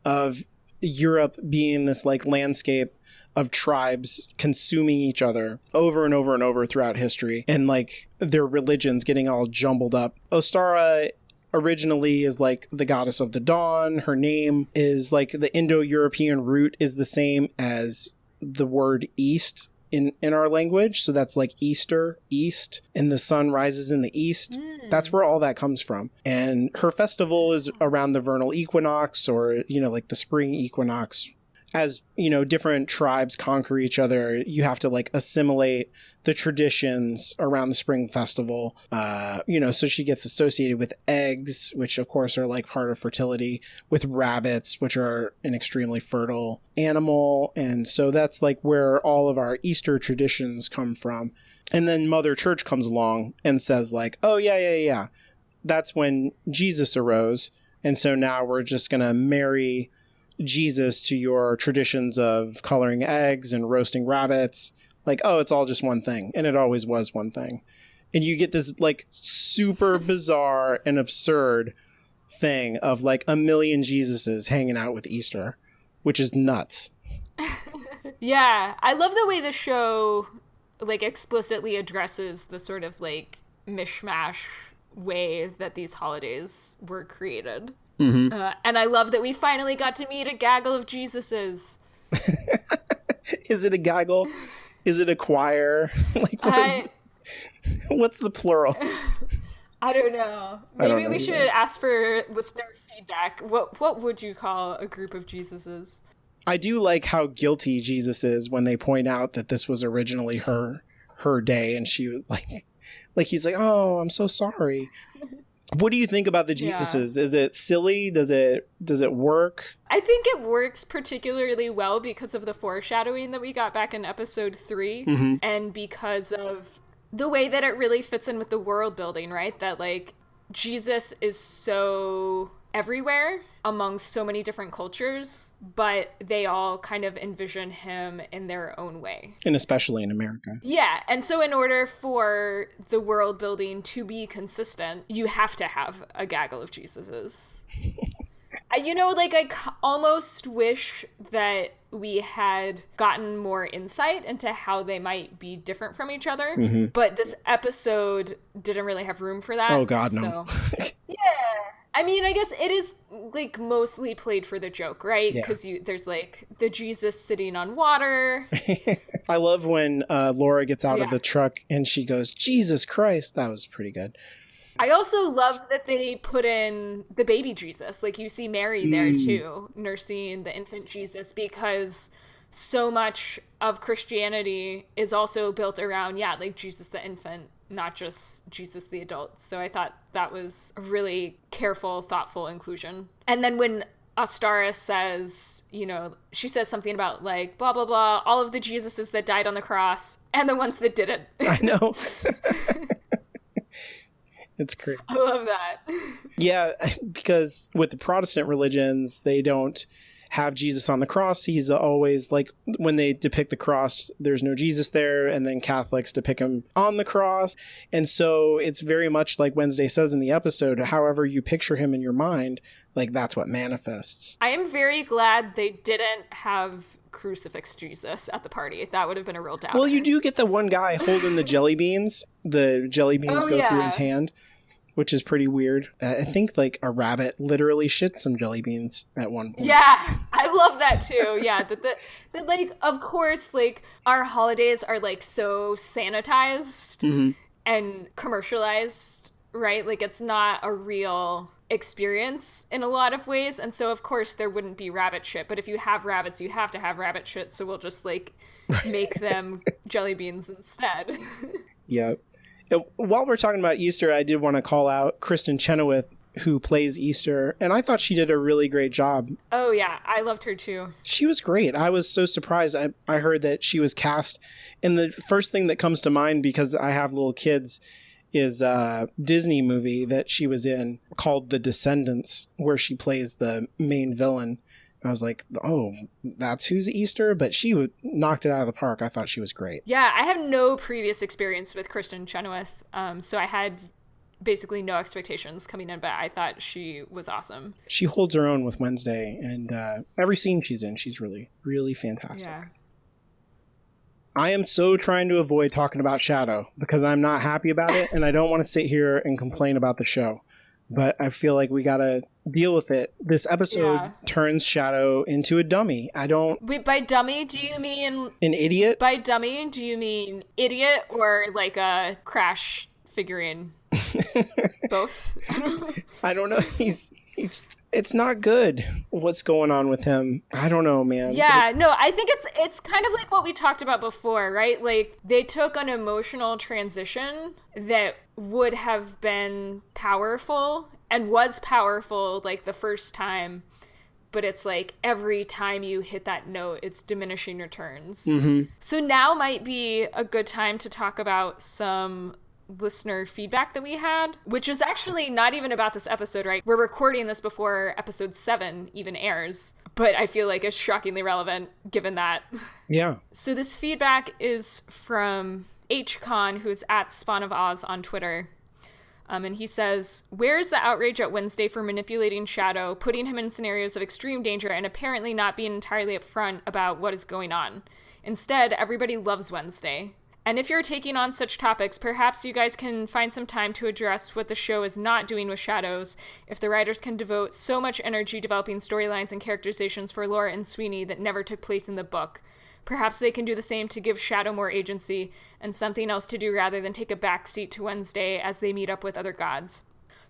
of Europe being this like landscape of tribes consuming each other over and over and over throughout history, and like their religions getting all jumbled up. Ostara originally is like the goddess of the dawn. Her name is like the Indo-European root is the same as the word east in our language. So that's like Easter, east, and the sun rises in the east. That's where all that comes from. And her festival is around the vernal equinox, or, like the spring equinox. As, different tribes conquer each other, you have to like assimilate the traditions around the spring festival. So she gets associated with eggs, which of course are like part of fertility, with rabbits, which are an extremely fertile animal. And so that's like where all of our Easter traditions come from. And then Mother Church comes along and says like, oh yeah. That's when Jesus arose. And so now we're just going to marry Jesus to your traditions of coloring eggs and roasting rabbits. Like, oh, it's all just one thing. And it always was one thing. And you get this like super bizarre and absurd thing of like a million Jesuses hanging out with Easter, which is nuts. Yeah, I love the way the show like explicitly addresses the sort of like mishmash way that these holidays were created. Mm-hmm. And I love that we finally got to meet a gaggle of Jesuses. Is it a gaggle? Is it a choir? Like, what's the plural? I don't know. Maybe we should ask for listener feedback. What would you call a group of Jesuses? I do like how guilty Jesus is when they point out that this was originally her day, and she was like he's like, oh, I'm so sorry. What do you think about the Jesuses? Yeah. Is it silly? Does it work? I think it works particularly well because of the foreshadowing that we got back in episode 3, mm-hmm. and because of the way that it really fits in with the world building, right? That like Jesus is so everywhere among so many different cultures, but they all kind of envision him in their own way. And especially in America. Yeah, and so in order for the world building to be consistent, you have to have a gaggle of Jesuses. I almost wish that we had gotten more insight into how they might be different from each other, mm-hmm. but this episode didn't really have room for that. Oh, God, no. So. Yeah. I mean, I guess it is, like, mostly played for the joke, right? Because there's, like, the Jesus sitting on water. I love when Laura gets out of the truck and she goes, Jesus Christ. That was pretty good. I also love that they put in the baby Jesus. Like, you see Mary there, too, nursing the infant Jesus, because so much of Christianity is also built around, like, Jesus the infant, not just Jesus the adult. So I thought that was a really careful, thoughtful inclusion. And then when Ostara says, she says something about, like, blah, blah, blah, all of the Jesuses that died on the cross and the ones that didn't. I know. It's great. I love that. Yeah, because with the Protestant religions, they don't have Jesus on the cross, he's always like, when they depict the cross, there's no Jesus there, and then Catholics depict him on the cross. And so it's very much like Wednesday says in the episode, however you picture him in your mind, like that's what manifests. I am very glad they didn't have crucifix Jesus at the party. That would have been a real downer. Well, you do get the one guy holding the jelly beans. The jelly beans go through his hand, which is pretty weird. I think like a rabbit literally shit some jelly beans at one point. Yeah, I love that too. Yeah, that like, of course, like our holidays are like so sanitized and commercialized, right? Like it's not a real experience in a lot of ways, and so of course there wouldn't be rabbit shit, but if you have rabbits, you have to have rabbit shit, so we'll just like make them jelly beans instead. Yeah. While we're talking about Easter, I did want to call out Kristen Chenoweth, who plays Easter, and I thought she did a really great job. Oh yeah, I loved her too. She was great. I was so surprised. I heard that she was cast, and the first thing that comes to mind, because I have little kids, is a Disney movie that she was in called The Descendants, where she plays the main villain. I was like, oh, that's who's Easter? But she knocked it out of the park. I thought she was great. Yeah, I have no previous experience with Kristen Chenoweth, so I had basically no expectations coming in, but I thought she was awesome. She holds her own with Wednesday, and every scene she's in, she's really, really fantastic. Yeah. I am so trying to avoid talking about Shadow because I'm not happy about it, and I don't want to sit here and complain about the show. But I feel like we gotta deal with it. This episode turns Shadow into a dummy. Wait, by dummy, do you mean... an idiot? By dummy, do you mean idiot or like a Crash figurine? Both? I don't know. It's not good what's going on with him. I don't know, man. Yeah, no, I think it's kind of like what we talked about before, right? Like they took an emotional transition that would have been powerful and was powerful like the first time, but it's like every time you hit that note, it's diminishing returns. Mm-hmm. So now might be a good time to talk about some listener feedback that we had, which is actually not even about this episode, right? We're recording this before episode 7 even airs, but I feel like it's shockingly relevant given that. Yeah. So this feedback is from HCon, who's at Spawn of Oz on Twitter. And he says, where is the outrage at Wednesday for manipulating Shadow, putting him in scenarios of extreme danger, and apparently not being entirely upfront about what is going on? Instead, everybody loves Wednesday. And if you're taking on such topics, perhaps you guys can find some time to address what the show is not doing with Shadows. If the writers can devote so much energy developing storylines and characterizations for Laura and Sweeney that never took place in the book, perhaps they can do the same to give Shadow more agency and something else to do rather than take a backseat to Wednesday as they meet up with other gods.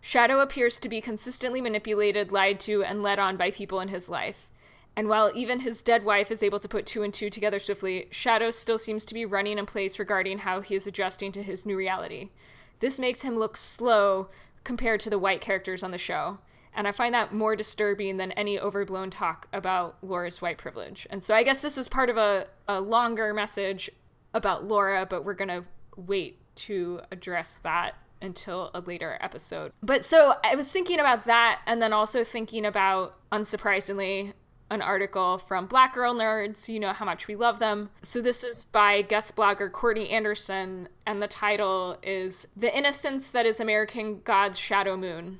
Shadow appears to be consistently manipulated, lied to, and led on by people in his life. And while even his dead wife is able to put 2 and 2 together swiftly, Shadow still seems to be running in place regarding how he is adjusting to his new reality. This makes him look slow compared to the white characters on the show. And I find that more disturbing than any overblown talk about Laura's white privilege. And so I guess this was part of a longer message about Laura, but we're going to wait to address that until a later episode. But so I was thinking about that, and then also thinking about, unsurprisingly, an article from Black Girl Nerds. You know how much we love them. So this is by guest blogger Courtney Anderson, and the title is The Innocence That Is American God's Shadow Moon.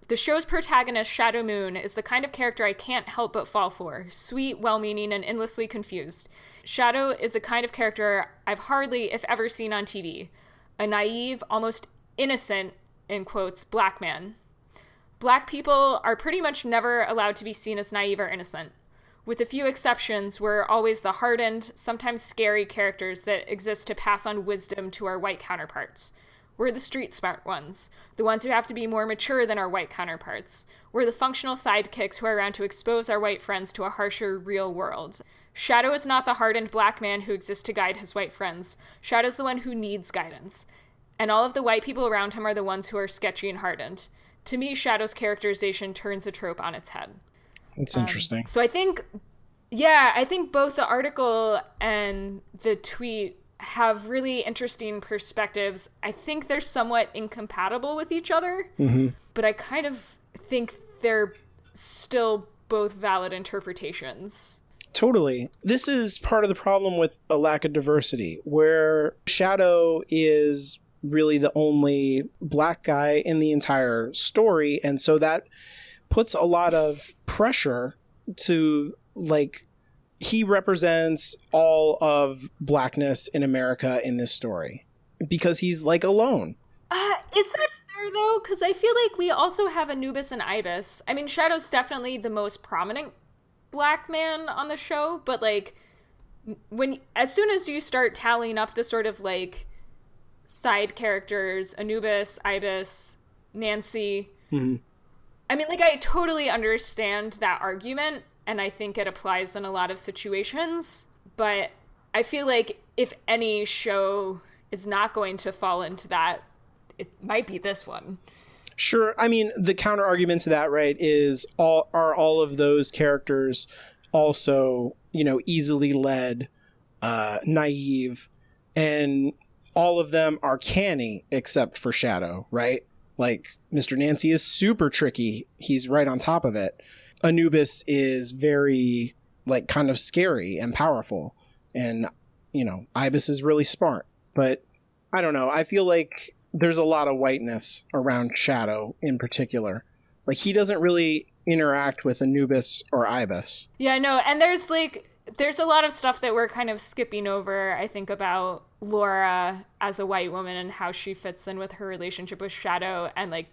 The show's protagonist, Shadow Moon, is the kind of character I can't help but fall for. Sweet, well-meaning, and endlessly confused. Shadow is a kind of character I've hardly, if ever, seen on TV. A naive, almost innocent, in quotes, black man. Black people are pretty much never allowed to be seen as naive or innocent. With a few exceptions, we're always the hardened, sometimes scary characters that exist to pass on wisdom to our white counterparts. We're the street smart ones, the ones who have to be more mature than our white counterparts. We're the functional sidekicks who are around to expose our white friends to a harsher, real world. Shadow is not the hardened black man who exists to guide his white friends. Shadow's the one who needs guidance. And all of the white people around him are the ones who are sketchy and hardened. To me, Shadow's characterization turns a trope on its head. That's interesting. So I think both the article and the tweet have really interesting perspectives. I think they're somewhat incompatible with each other, but I kind of think they're still both valid interpretations. Totally. This is part of the problem with a lack of diversity, where Shadow is really the only black guy in the entire story, and so that puts a lot of pressure to, like, he represents all of blackness in America in this story because he's, like, alone. Is that fair, though? Because I feel like we also have Anubis and Ibis. I mean, Shadow's definitely the most prominent black man on the show, but, like, as soon as you start tallying up the sort of, like, side characters, Anubis, Ibis, Nancy, I mean, like, I totally understand that argument, and I think it applies in a lot of situations, but I feel like if any show is not going to fall into that, it might be this one. Sure. I mean, the counter argument to that, right, is all of those characters also, you know, easily led, naive, and all of them are canny except for Shadow, right? Like, Mr. Nancy is super tricky. He's right on top of it. Anubis is very, like, kind of scary and powerful. And, you know, Ibis is really smart. But I don't know. I feel like there's a lot of whiteness around Shadow in particular. Like, he doesn't really interact with Anubis or Ibis. Yeah, I know. And there's a lot of stuff that we're kind of skipping over, I think, about Laura as a white woman and how she fits in with her relationship with Shadow. And, like,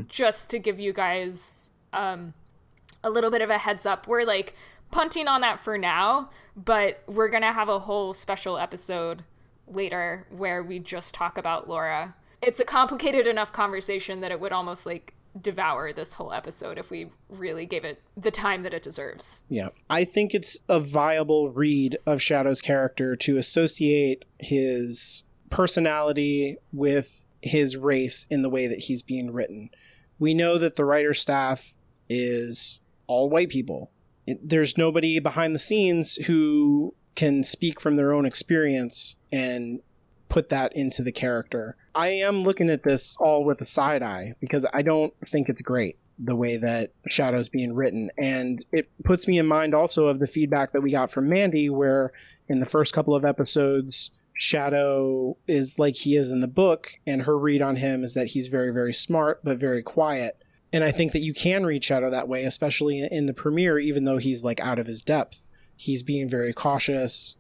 just to give you guys a little bit of a heads up, we're, like, punting on that for now, but we're going to have a whole special episode later where we just talk about Laura. It's a complicated enough conversation that it would almost, like, devour this whole episode if we really gave it the time that it deserves. Yeah. I think it's a viable read of Shadow's character to associate his personality with his race in the way that he's being written. We know that the writer staff is all white people. There's nobody behind the scenes who can speak from their own experience and put that into the character. I am looking at this all with a side eye because I don't think it's great the way that Shadow's being written. And it puts me in mind also of the feedback that we got from Mandy, where in the first couple of episodes, Shadow is like he is in the book, and her read on him is that he's very, very smart, but very quiet. And I think that you can read Shadow that way, especially in the premiere, even though he's, like, out of his depth. He's being very cautious.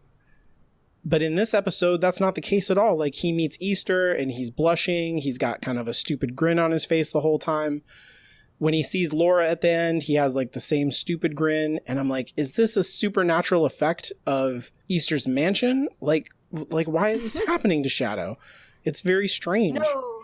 But in this episode, that's not the case at all. Like, he meets Easter and he's blushing. He's got kind of a stupid grin on his face the whole time. When he sees Laura at the end, he has, like, the same stupid grin. And I'm like, is this a supernatural effect of Easter's mansion? Like why is this happening to Shadow? It's very strange. No,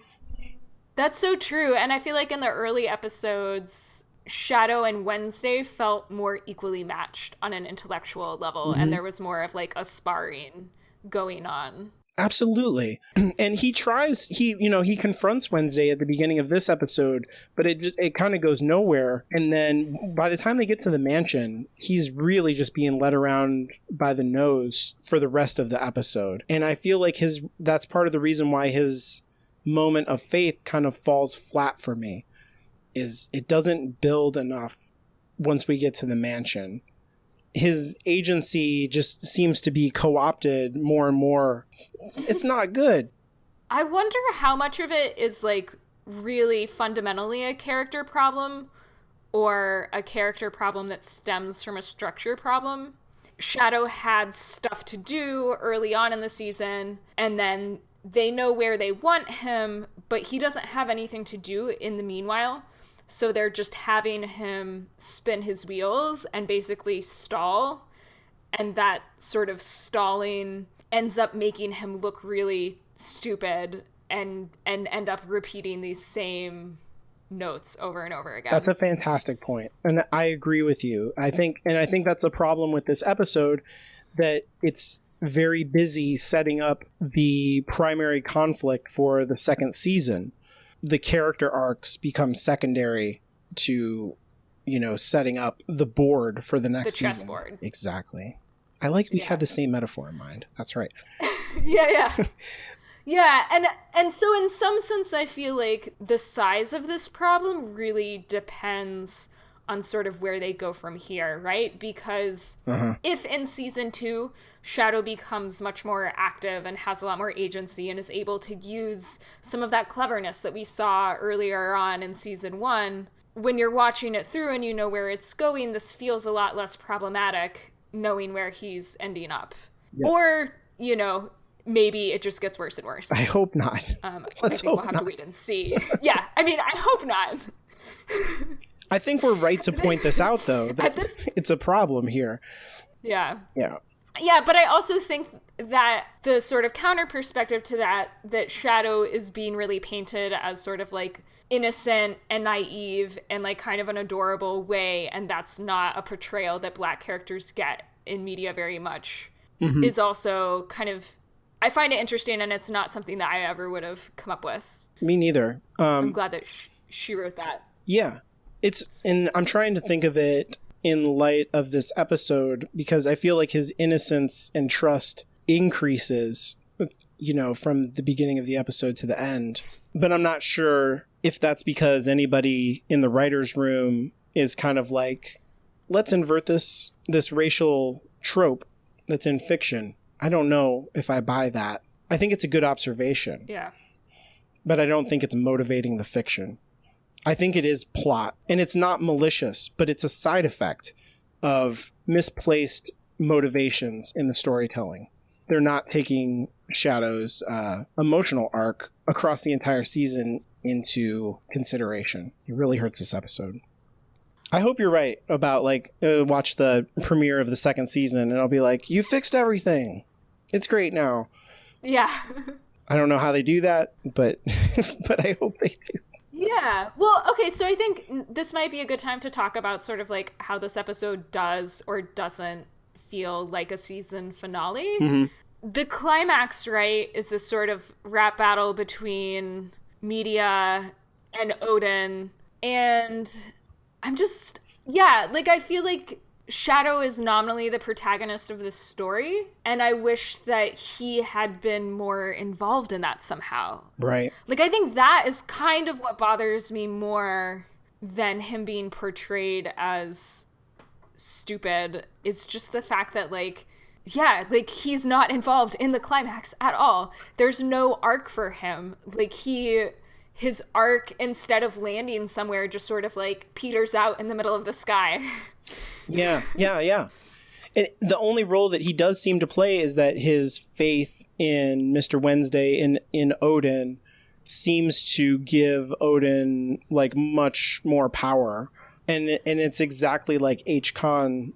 that's so true. And I feel like in the early episodes, Shadow and Wednesday felt more equally matched on an intellectual level, and there was more of, like, a sparring going on. Absolutely. And he confronts Wednesday at the beginning of this episode, but it kind of goes nowhere. And then by the time they get to the mansion, he's really just being led around by the nose for the rest of the episode. And I feel like that's part of the reason why his moment of faith kind of falls flat for me, is it doesn't build enough once we get to the mansion. His agency just seems to be co-opted more and more. It's not good. I wonder how much of it is, like, really fundamentally a character problem or a character problem that stems from a structure problem. Shadow had stuff to do early on in the season, and then they know where they want him, but he doesn't have anything to do in the meanwhile. So they're just having him spin his wheels and basically stall. And that sort of stalling ends up making him look really stupid and end up repeating these same notes over and over again. That's a fantastic point. And I agree with you. I think that's a problem with this episode, that it's very busy setting up the primary conflict for the second season. The character arcs become secondary to, setting up the board for the next season. The chessboard. Exactly. I like we had the same metaphor in mind. That's right. Yeah. Yeah, and so in some sense I feel like the size of this problem really depends on sort of where they go from here, right? Because if in season 2, Shadow becomes much more active and has a lot more agency and is able to use some of that cleverness that we saw earlier on in season 1, when you're watching it through and you know where it's going, this feels a lot less problematic knowing where he's ending up. Yep. Or, you know, maybe it just gets worse and worse. I hope not. I think we'll have to wait and see. Yeah, I mean, I hope not. I think we're right to point this out, though. That it's a problem here. Yeah. Yeah. Yeah, but I also think that the sort of counter perspective to that Shadow is being really painted as sort of like innocent and naive and like kind of an adorable way, and that's not a portrayal that Black characters get in media very much, is also kind of, I find it interesting, and it's not something that I ever would have come up with. Me neither. I'm glad that she wrote that. Yeah. And I'm trying to think of it in light of this episode, because I feel like his innocence and trust increases, you know, from the beginning of the episode to the end. But I'm not sure if that's because anybody in the writer's room is kind of like, let's invert this racial trope that's in fiction. I don't know if I buy that. I think it's a good observation. Yeah. But I don't think it's motivating the fiction. I think it is plot, and it's not malicious, but it's a side effect of misplaced motivations in the storytelling. They're not taking Shadow's emotional arc across the entire season into consideration. It really hurts this episode. I hope you're right about, like, watch the premiere of the second season, and I'll be like, you fixed everything. It's great now. Yeah. I don't know how they do that, but but I hope they do. Yeah. Well, okay, so I think this might be a good time to talk about sort of like how this episode does or doesn't feel like a season finale. Mm-hmm. The climax, right, is this sort of rap battle between Media and Odin. And I'm just, yeah, like I feel like Shadow is nominally the protagonist of this story, and I wish that he had been more involved in that somehow. Right. Like, I think that is kind of what bothers me more than him being portrayed as stupid, is just the fact that, like, yeah, like, he's not involved in the climax at all. There's no arc for him. Like, his arc, instead of landing somewhere, just sort of, like, peters out in the middle of the sky. Yeah. And the only role that he does seem to play is that his faith in Mr. Wednesday, in Odin, seems to give Odin, like, much more power. And it's exactly like H. Khan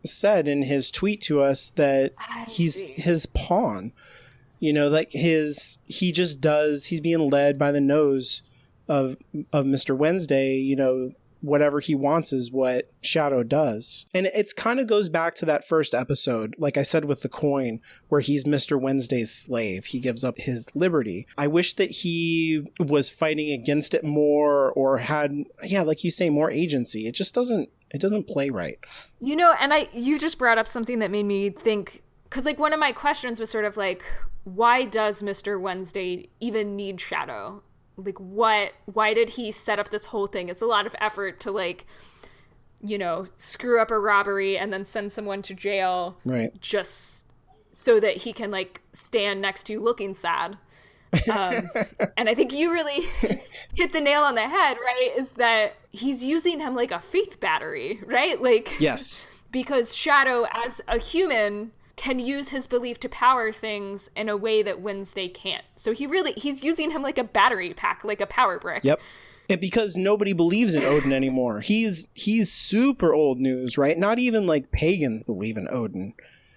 said in his tweet to us, that he's his pawn. You know, like he's being led by the nose of Mr. Wednesday. You know, whatever he wants is what Shadow does. And it's kind of goes back to that first episode, like I said, with the coin, where he's Mr. Wednesday's slave. He gives up his liberty. I wish that he was fighting against it more, or had, yeah, like you say, more agency. It just doesn't play right. You know, and you just brought up something that made me think, because like one of my questions was sort of like, why does Mr. Wednesday even need Shadow? Like, why did he set up this whole thing? It's a lot of effort to, like, you know, screw up a robbery and then send someone to jail. Right. Just so that he can, like, stand next to you looking sad. And I think you really hit the nail on the head, right? Is that he's using him like a faith battery, right? Like, yes. Because Shadow, as a human, can use his belief to power things in a way that Wednesday can't. So he's using him like a battery pack, like a power brick. Yep. And because nobody believes in Odin anymore. He's super old news, right? Not even like pagans believe in Odin.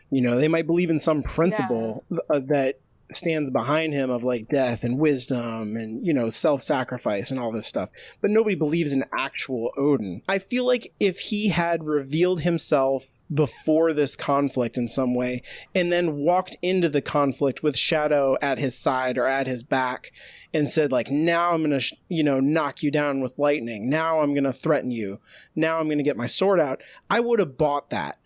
You know, they might believe in some principle that stands behind him of like death and wisdom and, you know, self-sacrifice and all this stuff. But nobody believes in actual Odin. I feel like if he had revealed himself before this conflict in some way, and then walked into the conflict with Shadow at his side or at his back and said like, now I'm going to, knock you down with lightning. Now I'm going to threaten you. Now I'm going to get my sword out. I would have bought that.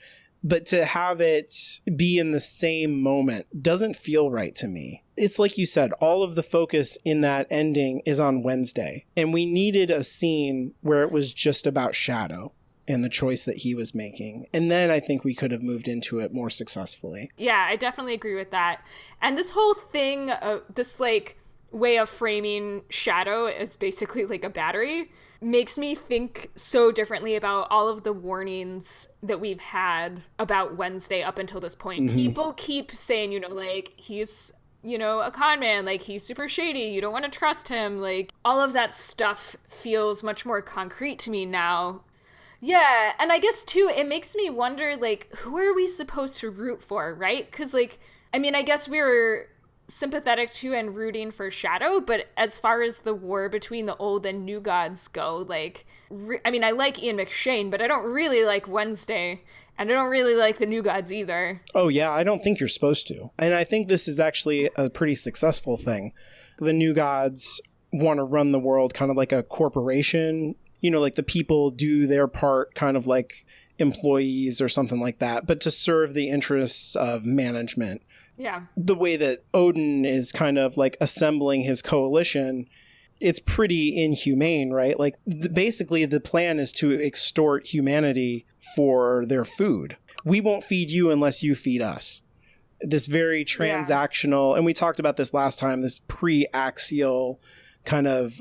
But to have it be in the same moment doesn't feel right to me. It's like you said, all of the focus in that ending is on Wednesday. And we needed a scene where it was just about Shadow. and the choice that he was making. And then I think we could have moved into it more successfully. Yeah, I definitely agree with that. And this whole thing, this like way of framing Shadow as basically like a battery makes me think so differently about all of the warnings that we've had about Wednesday up until this point. Mm-hmm. People keep saying, you know, like, he's, you know, a con man, like, he's super shady, you don't want to trust him, like, all of that stuff feels much more concrete to me now. Yeah, and I guess, too, it makes me wonder, like, who are we supposed to root for, right? Because, like, I mean, I guess we're sympathetic to and rooting for Shadow, but as far as the war between the old and new gods go, like, I mean, I like Ian McShane, but I don't really like Wednesday, and I don't really like the new gods either. Oh, yeah, I don't think you're supposed to. And I think this is actually a pretty successful thing. The new gods want to run the world kind of like a corporation. You know, like the people do their part kind of like employees or something like that, but to serve the interests of management. Yeah. The way that Odin is kind of like assembling his coalition, it's pretty inhumane, right? Like basically the plan is to extort humanity for their food. We won't feed you unless you feed us. This very transactional, and we talked about this last time, this pre-axial kind of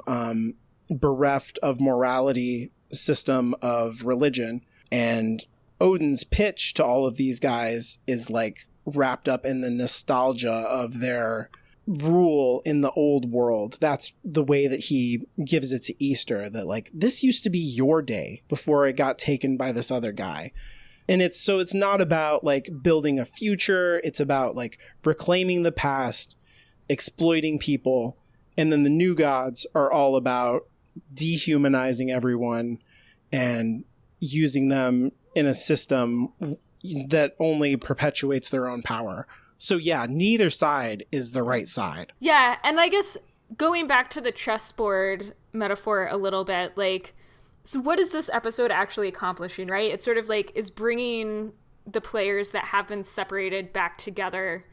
bereft of morality system of religion. And Odin's pitch to all of these guys is like wrapped up in the nostalgia of their rule in the old world. That's the way that he gives it to Easter, that like, this used to be your day before it got taken by this other guy. And it's not about like building a future. It's about like reclaiming the past, exploiting people. And then the new gods are all about dehumanizing everyone and using them in a system that only perpetuates their own power. So yeah, neither side is the right side. Yeah, and I guess going back to the chessboard metaphor a little bit, like, so what is this episode actually accomplishing, right? It's sort of like is bringing the players that have been separated back together.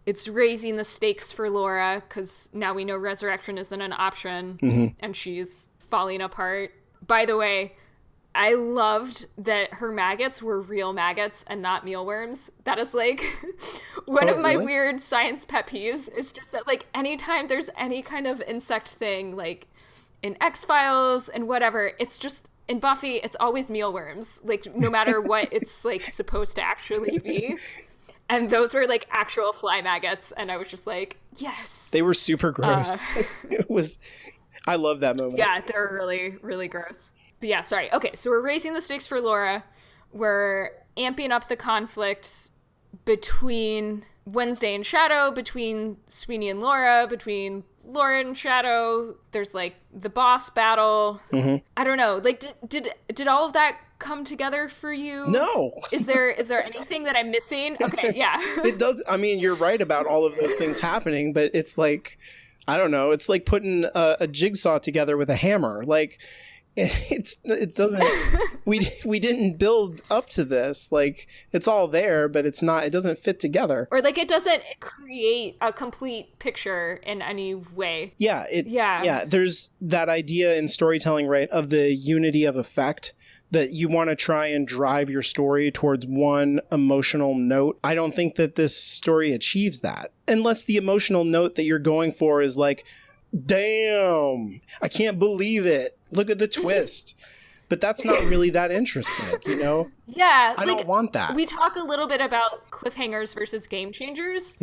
It's raising the stakes for Laura, because now we know resurrection isn't an option, and she's falling apart. By the way, I loved that her maggots were real maggots and not mealworms. That is like one of my weird science pet peeves. Is just that like anytime there's any kind of insect thing, like in X-Files and whatever, it's just in Buffy, it's always mealworms. Like no matter what it's like supposed to actually be. And those were like actual fly maggots. And I was just like, yes. They were super gross. I love that moment. Yeah, they're really, really gross. But yeah, sorry. Okay, so we're raising the stakes for Laura. We're amping up the conflict between Wednesday and Shadow, between Sweeney and Laura, between Laura and Shadow. There's like the boss battle. I don't know. Like, did all of that come together for you? No. Is there anything that I'm missing? Okay, yeah. It does. I mean, you're right about all of those things happening, but it's like, I don't know. It's like putting a jigsaw together with a hammer. Like, it doesn't, we didn't build up to this. Like, it's all there, but it doesn't fit together. Or like, it doesn't create a complete picture in any way. Yeah. There's that idea in storytelling, right, of the unity of effect, that you want to try and drive your story towards one emotional note. I don't think that this story achieves that. Unless the emotional note that you're going for is like, damn, I can't believe it. Look at the twist. But that's not really that interesting, you know? Yeah. I don't want that. We talk a little bit about cliffhangers versus game changers.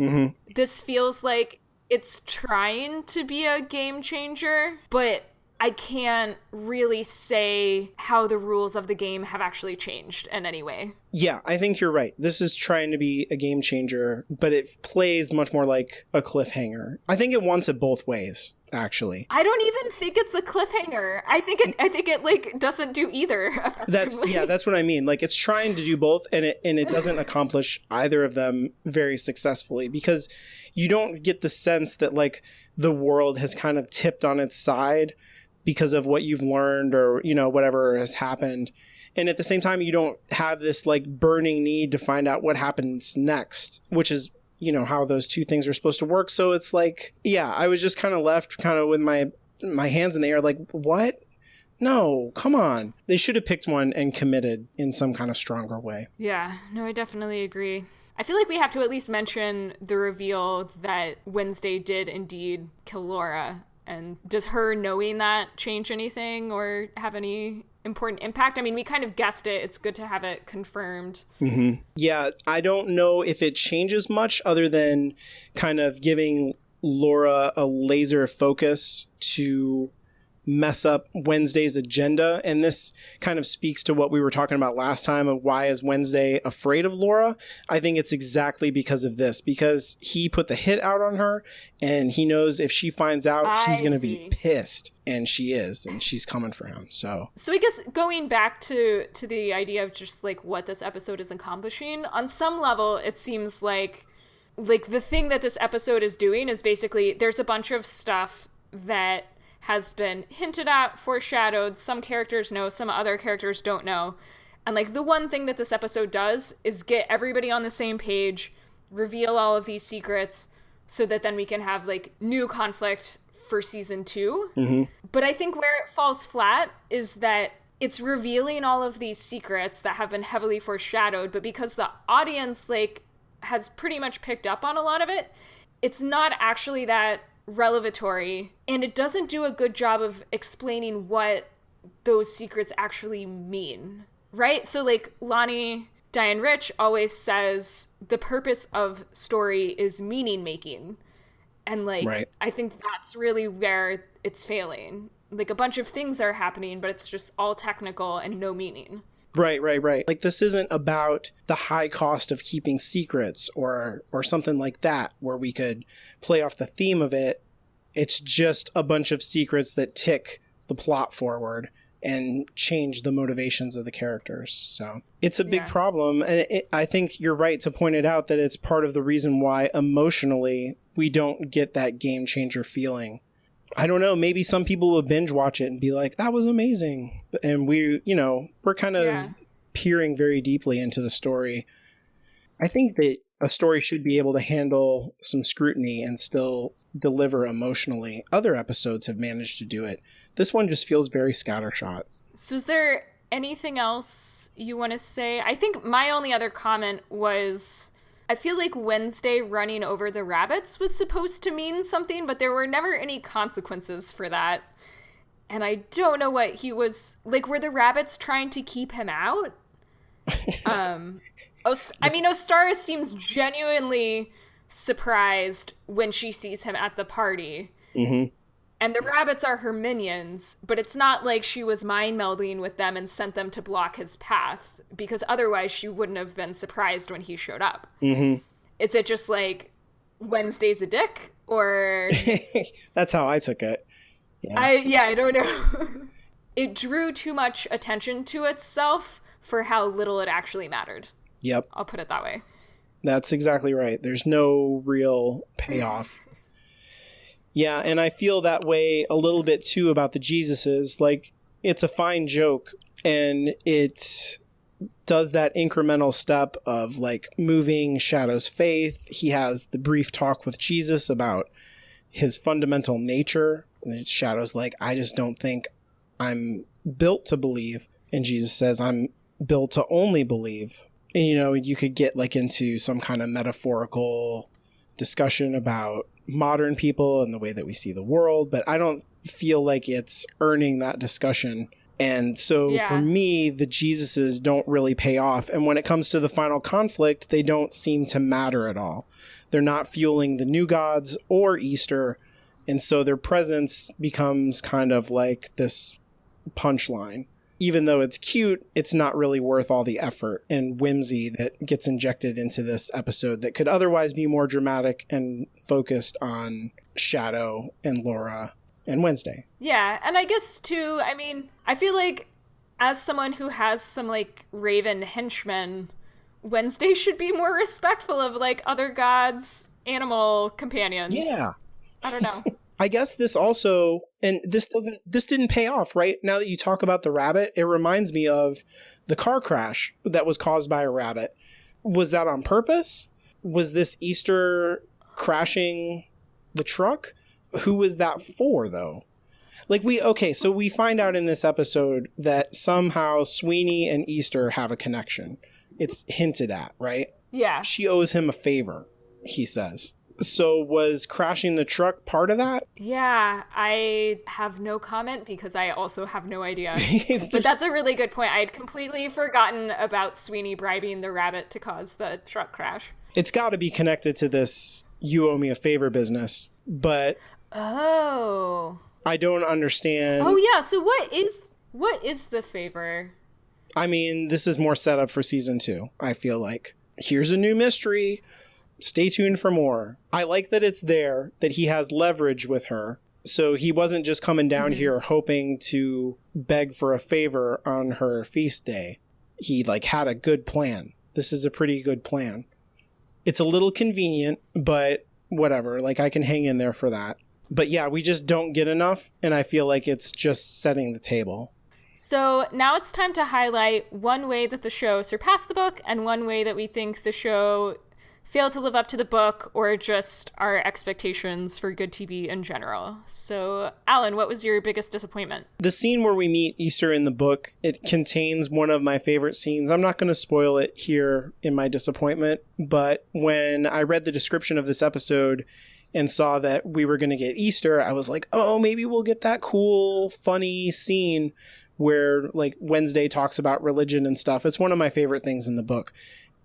This feels like it's trying to be a game changer, but I can't really say how the rules of the game have actually changed in any way. Yeah, I think you're right. This is trying to be a game changer, but it plays much more like a cliffhanger. I think it wants it both ways, actually. I don't even think it's a cliffhanger. I think it like doesn't do either. That's what I mean. Like, it's trying to do both, and it doesn't accomplish either of them very successfully, because you don't get the sense that like the world has kind of tipped on its side because of what you've learned, or, you know, whatever has happened. And at the same time, you don't have this like burning need to find out what happens next, which is, you know, how those two things are supposed to work. So it's like, yeah, I was just kind of left kind of with my hands in the air, like, what? No, come on. They should have picked one and committed in some kind of stronger way. Yeah, no, I definitely agree. I feel like we have to at least mention the reveal that Wednesday did indeed kill Laura. And does her knowing that change anything or have any important impact? I mean, we kind of guessed it. It's good to have it confirmed. Mm-hmm. Yeah, I don't know if it changes much other than kind of giving Laura a laser focus to mess up Wednesday's agenda. And this kind of speaks to what we were talking about last time of why is Wednesday afraid of Laura. I think it's exactly because of this, because he put the hit out on her and he knows if she finds out, she's going to be pissed, and she is, and she's coming for him. So I guess going back to the idea of just like what this episode is accomplishing, on some level, it seems like the thing that this episode is doing is basically there's a bunch of stuff that has been hinted at, foreshadowed. Some characters know, some other characters don't know. And like the one thing that this episode does is get everybody on the same page, reveal all of these secrets so that then we can have like new conflict for season 2. Mm-hmm. But I think where it falls flat is that it's revealing all of these secrets that have been heavily foreshadowed, but because the audience like has pretty much picked up on a lot of it, it's not actually that revelatory, and it doesn't do a good job of explaining what those secrets actually mean, right? So like Lonnie Diane Rich always says the purpose of story is meaning making, and like right. I think that's really where it's failing. Like a bunch of things are happening, but it's just all technical and no meaning. Right. Like this isn't about the high cost of keeping secrets or something like that, where we could play off the theme of it. It's just a bunch of secrets that tick the plot forward and change the motivations of the characters. So it's a big problem. And I think you're right to point it out that it's part of the reason why emotionally we don't get that game changer feeling. I don't know, maybe some people will binge watch it and be like, that was amazing. And we're kind of peering very deeply into the story. I think that a story should be able to handle some scrutiny and still deliver emotionally. Other episodes have managed to do it. This one just feels very scattershot. So is there anything else you want to say? I think my only other comment was, I feel like Wednesday running over the rabbits was supposed to mean something, but there were never any consequences for that. And I don't know what he was like. Were the rabbits trying to keep him out? Ostara seems genuinely surprised when she sees him at the party. Mm-hmm. And the rabbits are her minions, but it's not like she was mind melding with them and sent them to block his path, because otherwise she wouldn't have been surprised when he showed up. Mm-hmm. Is it just like Wednesday's a dick, or? That's how I took it. Yeah. I don't know. It drew too much attention to itself for how little it actually mattered. Yep. I'll put it that way. That's exactly right. There's no real payoff. Yeah, and I feel that way a little bit too about the Jesuses. Like, it's a fine joke, and it does that incremental step of like moving Shadow's faith. He has the brief talk with Jesus about his fundamental nature. And Shadow's like, I just don't think I'm built to believe. And Jesus says, I'm built to only believe. And, you could get like into some kind of metaphorical discussion about modern people and the way that we see the world, but I don't feel like it's earning that discussion. And so for me, the Jesuses don't really pay off. And when it comes to the final conflict, they don't seem to matter at all. They're not fueling the new gods or Easter. And so their presence becomes kind of like this punchline. Even though it's cute, it's not really worth all the effort and whimsy that gets injected into this episode that could otherwise be more dramatic and focused on Shadow and Laura and Wednesday. Yeah, and I guess too, I feel like as someone who has some like Raven henchmen, Wednesday should be more respectful of like other gods, animal companions. Yeah. I don't know. I guess this also, and this didn't pay off, right? Now that you talk about the rabbit, it reminds me of the car crash that was caused by a rabbit. Was that on purpose? Was this Easter crashing the truck? Who was that for, though? Like so we find out in this episode that somehow Sweeney and Easter have a connection. It's hinted at, right? Yeah. She owes him a favor, he says. So was crashing the truck part of that? Yeah, I have no comment because I also have no idea. But that's a really good point. I had completely forgotten about Sweeney bribing the rabbit to cause the truck crash. It's got to be connected to this you owe me a favor business, but oh, I don't understand. Oh yeah, so what is the favor? I mean, this is more set up for season 2, I feel like. Here's a new mystery. Stay tuned for more. I like that it's there, that he has leverage with her. So he wasn't just coming down here hoping to beg for a favor on her feast day. He had a good plan. This is a pretty good plan. It's a little convenient, but whatever. I can hang in there for that. But yeah, we just don't get enough, and I feel like it's just setting the table. So now it's time to highlight one way that the show surpassed the book and one way that we think the show failed to live up to the book or just our expectations for good TV in general. So, Alan, what was your biggest disappointment? The scene where we meet Easter in the book, it contains one of my favorite scenes. I'm not going to spoil it here in my disappointment, but when I read the description of this episode and saw that we were going to get Easter, I was like, oh, maybe we'll get that cool, funny scene where Wednesday talks about religion and stuff. It's one of my favorite things in the book.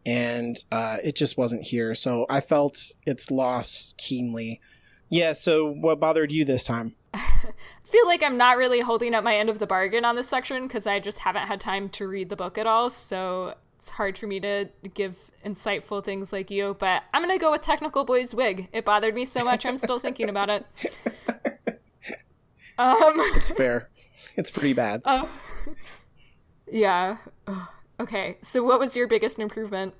And it just wasn't here. So I felt its loss keenly. Yeah, so what bothered you this time? I feel like I'm not really holding up my end of the bargain on this section because I just haven't had time to read the book at all. So it's hard for me to give insightful things like you. But I'm going to go with Technical Boy's wig. It bothered me so much, I'm still thinking about it. It's fair. It's pretty bad. Yeah. Okay, so what was your biggest improvement?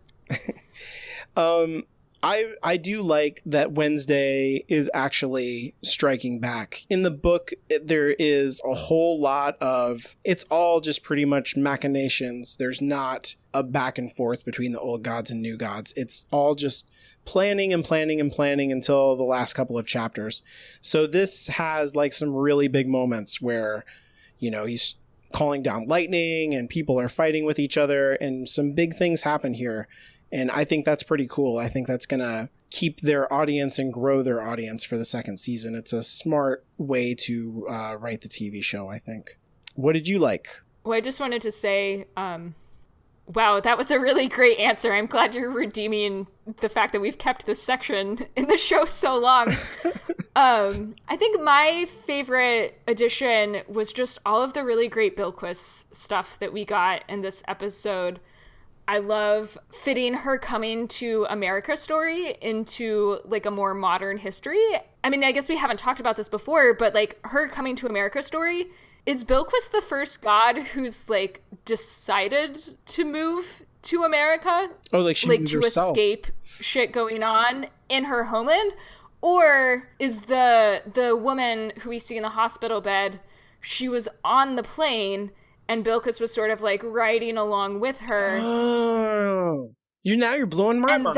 I do like that Wednesday is actually striking back. In the book, there is a whole lot of, it's all just pretty much machinations. There's not a back and forth between the old gods and new gods. It's all just planning and planning and planning until the last couple of chapters. So this has some really big moments where, he's calling down lightning and people are fighting with each other and some big things happen here. And I think that's pretty cool. I think that's going to keep their audience and grow their audience for the second season. It's a smart way to write the TV show, I think. What did you like? Well, I just wanted to say, wow, that was a really great answer. I'm glad you're redeeming the fact that we've kept this section in the show so long. I think my favorite addition was just all of the really great Bilquis stuff that we got in this episode. I love fitting her coming to America story into a more modern history. I mean, I guess we haven't talked about this before, but her coming to America story, is Bilquis the first god who's decided to move to America? Oh, she moved to herself. Escape shit going on in her homeland? Or is the woman who we see in the hospital bed, she was on the plane and Bilquis was sort of riding along with her. Oh, you're blowing my mind.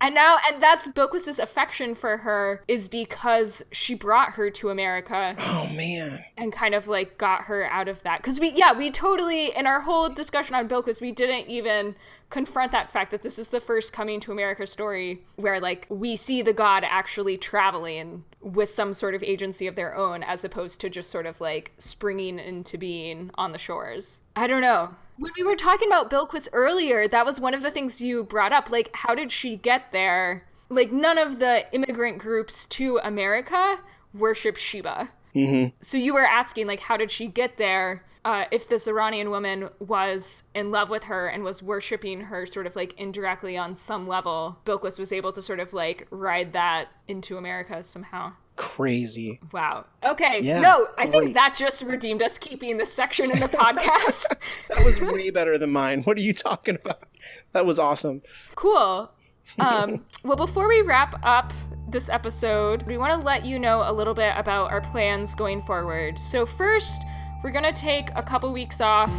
And that's Bilquis's affection for her is because she brought her to America. Oh man. And kind of got her out of that. Because we totally, in our whole discussion on Bilquis, we didn't even confront that fact that this is the first coming to America story where we see the god actually traveling with some sort of agency of their own as opposed to just sort of springing into being on the shores. I don't know. When we were talking about Bilquis earlier, that was one of the things you brought up. How did she get there? None of the immigrant groups to America worship Shiva. Mm-hmm. So you were asking, how did she get there? If this Iranian woman was in love with her and was worshiping her sort of indirectly on some level, Bilquis was able to sort of ride that into America somehow. Crazy. Wow. Okay. Yeah, no, I great. think that just redeemed us keeping this section in the podcast. That was way better than mine. What are you talking about? That was awesome. Cool. Well, before we wrap up this episode, we want to let you know a little bit about our plans going forward. So first, we're going to take a couple weeks off.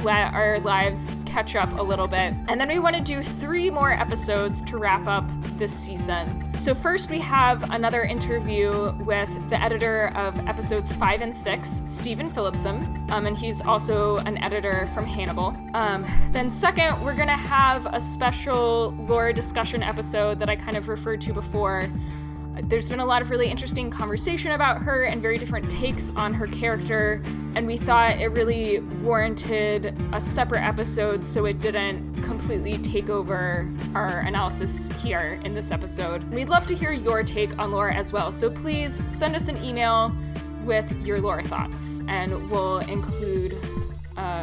let our lives catch up a little bit. And then we want to do 3 more episodes to wrap up this season. So first we have another interview with the editor of episodes 5 and 6, Stephen Phillipson, and he's also an editor from Hannibal. Then second, we're going to have a special lore discussion episode that I kind of referred to before. There's been a lot of really interesting conversation about her and very different takes on her character, and we thought it really warranted a separate episode so it didn't completely take over our analysis here in this episode. We'd love to hear your take on lore as well, so please send us an email with your lore thoughts, and we'll include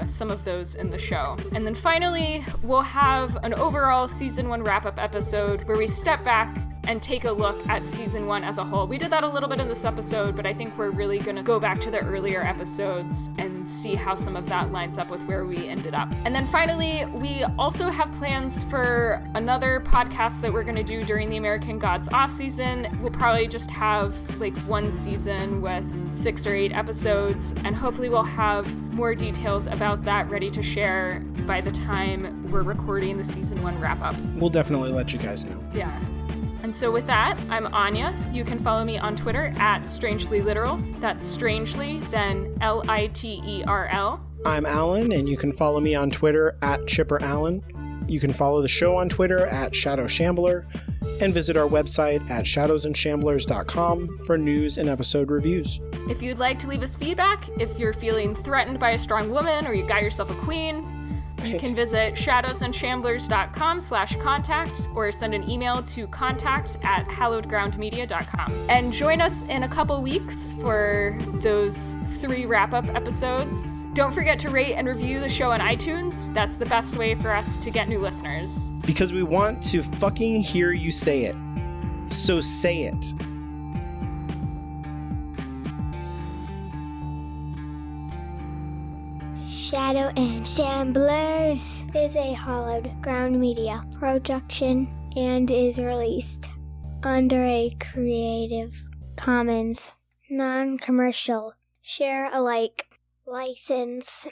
some of those in the show. And then finally, we'll have an overall season 1 wrap-up episode where we step back and take a look at season 1 as a whole. We did that a little bit in this episode, but I think we're really gonna go back to the earlier episodes and see how some of that lines up with where we ended up. And then finally, we also have plans for another podcast that we're gonna do during the American Gods off season. We'll probably just have like 1 season with 6 or 8 episodes, and hopefully we'll have more details about that ready to share by the time we're recording the season 1 wrap-up. We'll definitely let you guys know. Yeah. And so with that, I'm Anya. You can follow me on Twitter at StrangelyLiteral. That's strangely, then Literl. I'm Alan, and you can follow me on Twitter at ChipperAlan. You can follow the show on Twitter at ShadowShambler, and visit our website at shadowsandshamblers.com for news and episode reviews. If you'd like to leave us feedback, if you're feeling threatened by a strong woman or you got yourself a queen, you can visit shadowsandshamblers.com/contact or send an email to contact@hallowedgroundmedia.com. And join us in a couple weeks for those 3 wrap-up episodes. Don't forget to rate and review the show on iTunes. That's the best way for us to get new listeners. Because we want to fucking hear you say it. So say it. Shadow and Shamblers is a Hallowed Ground Media production and is released under a Creative Commons non-commercial share alike license.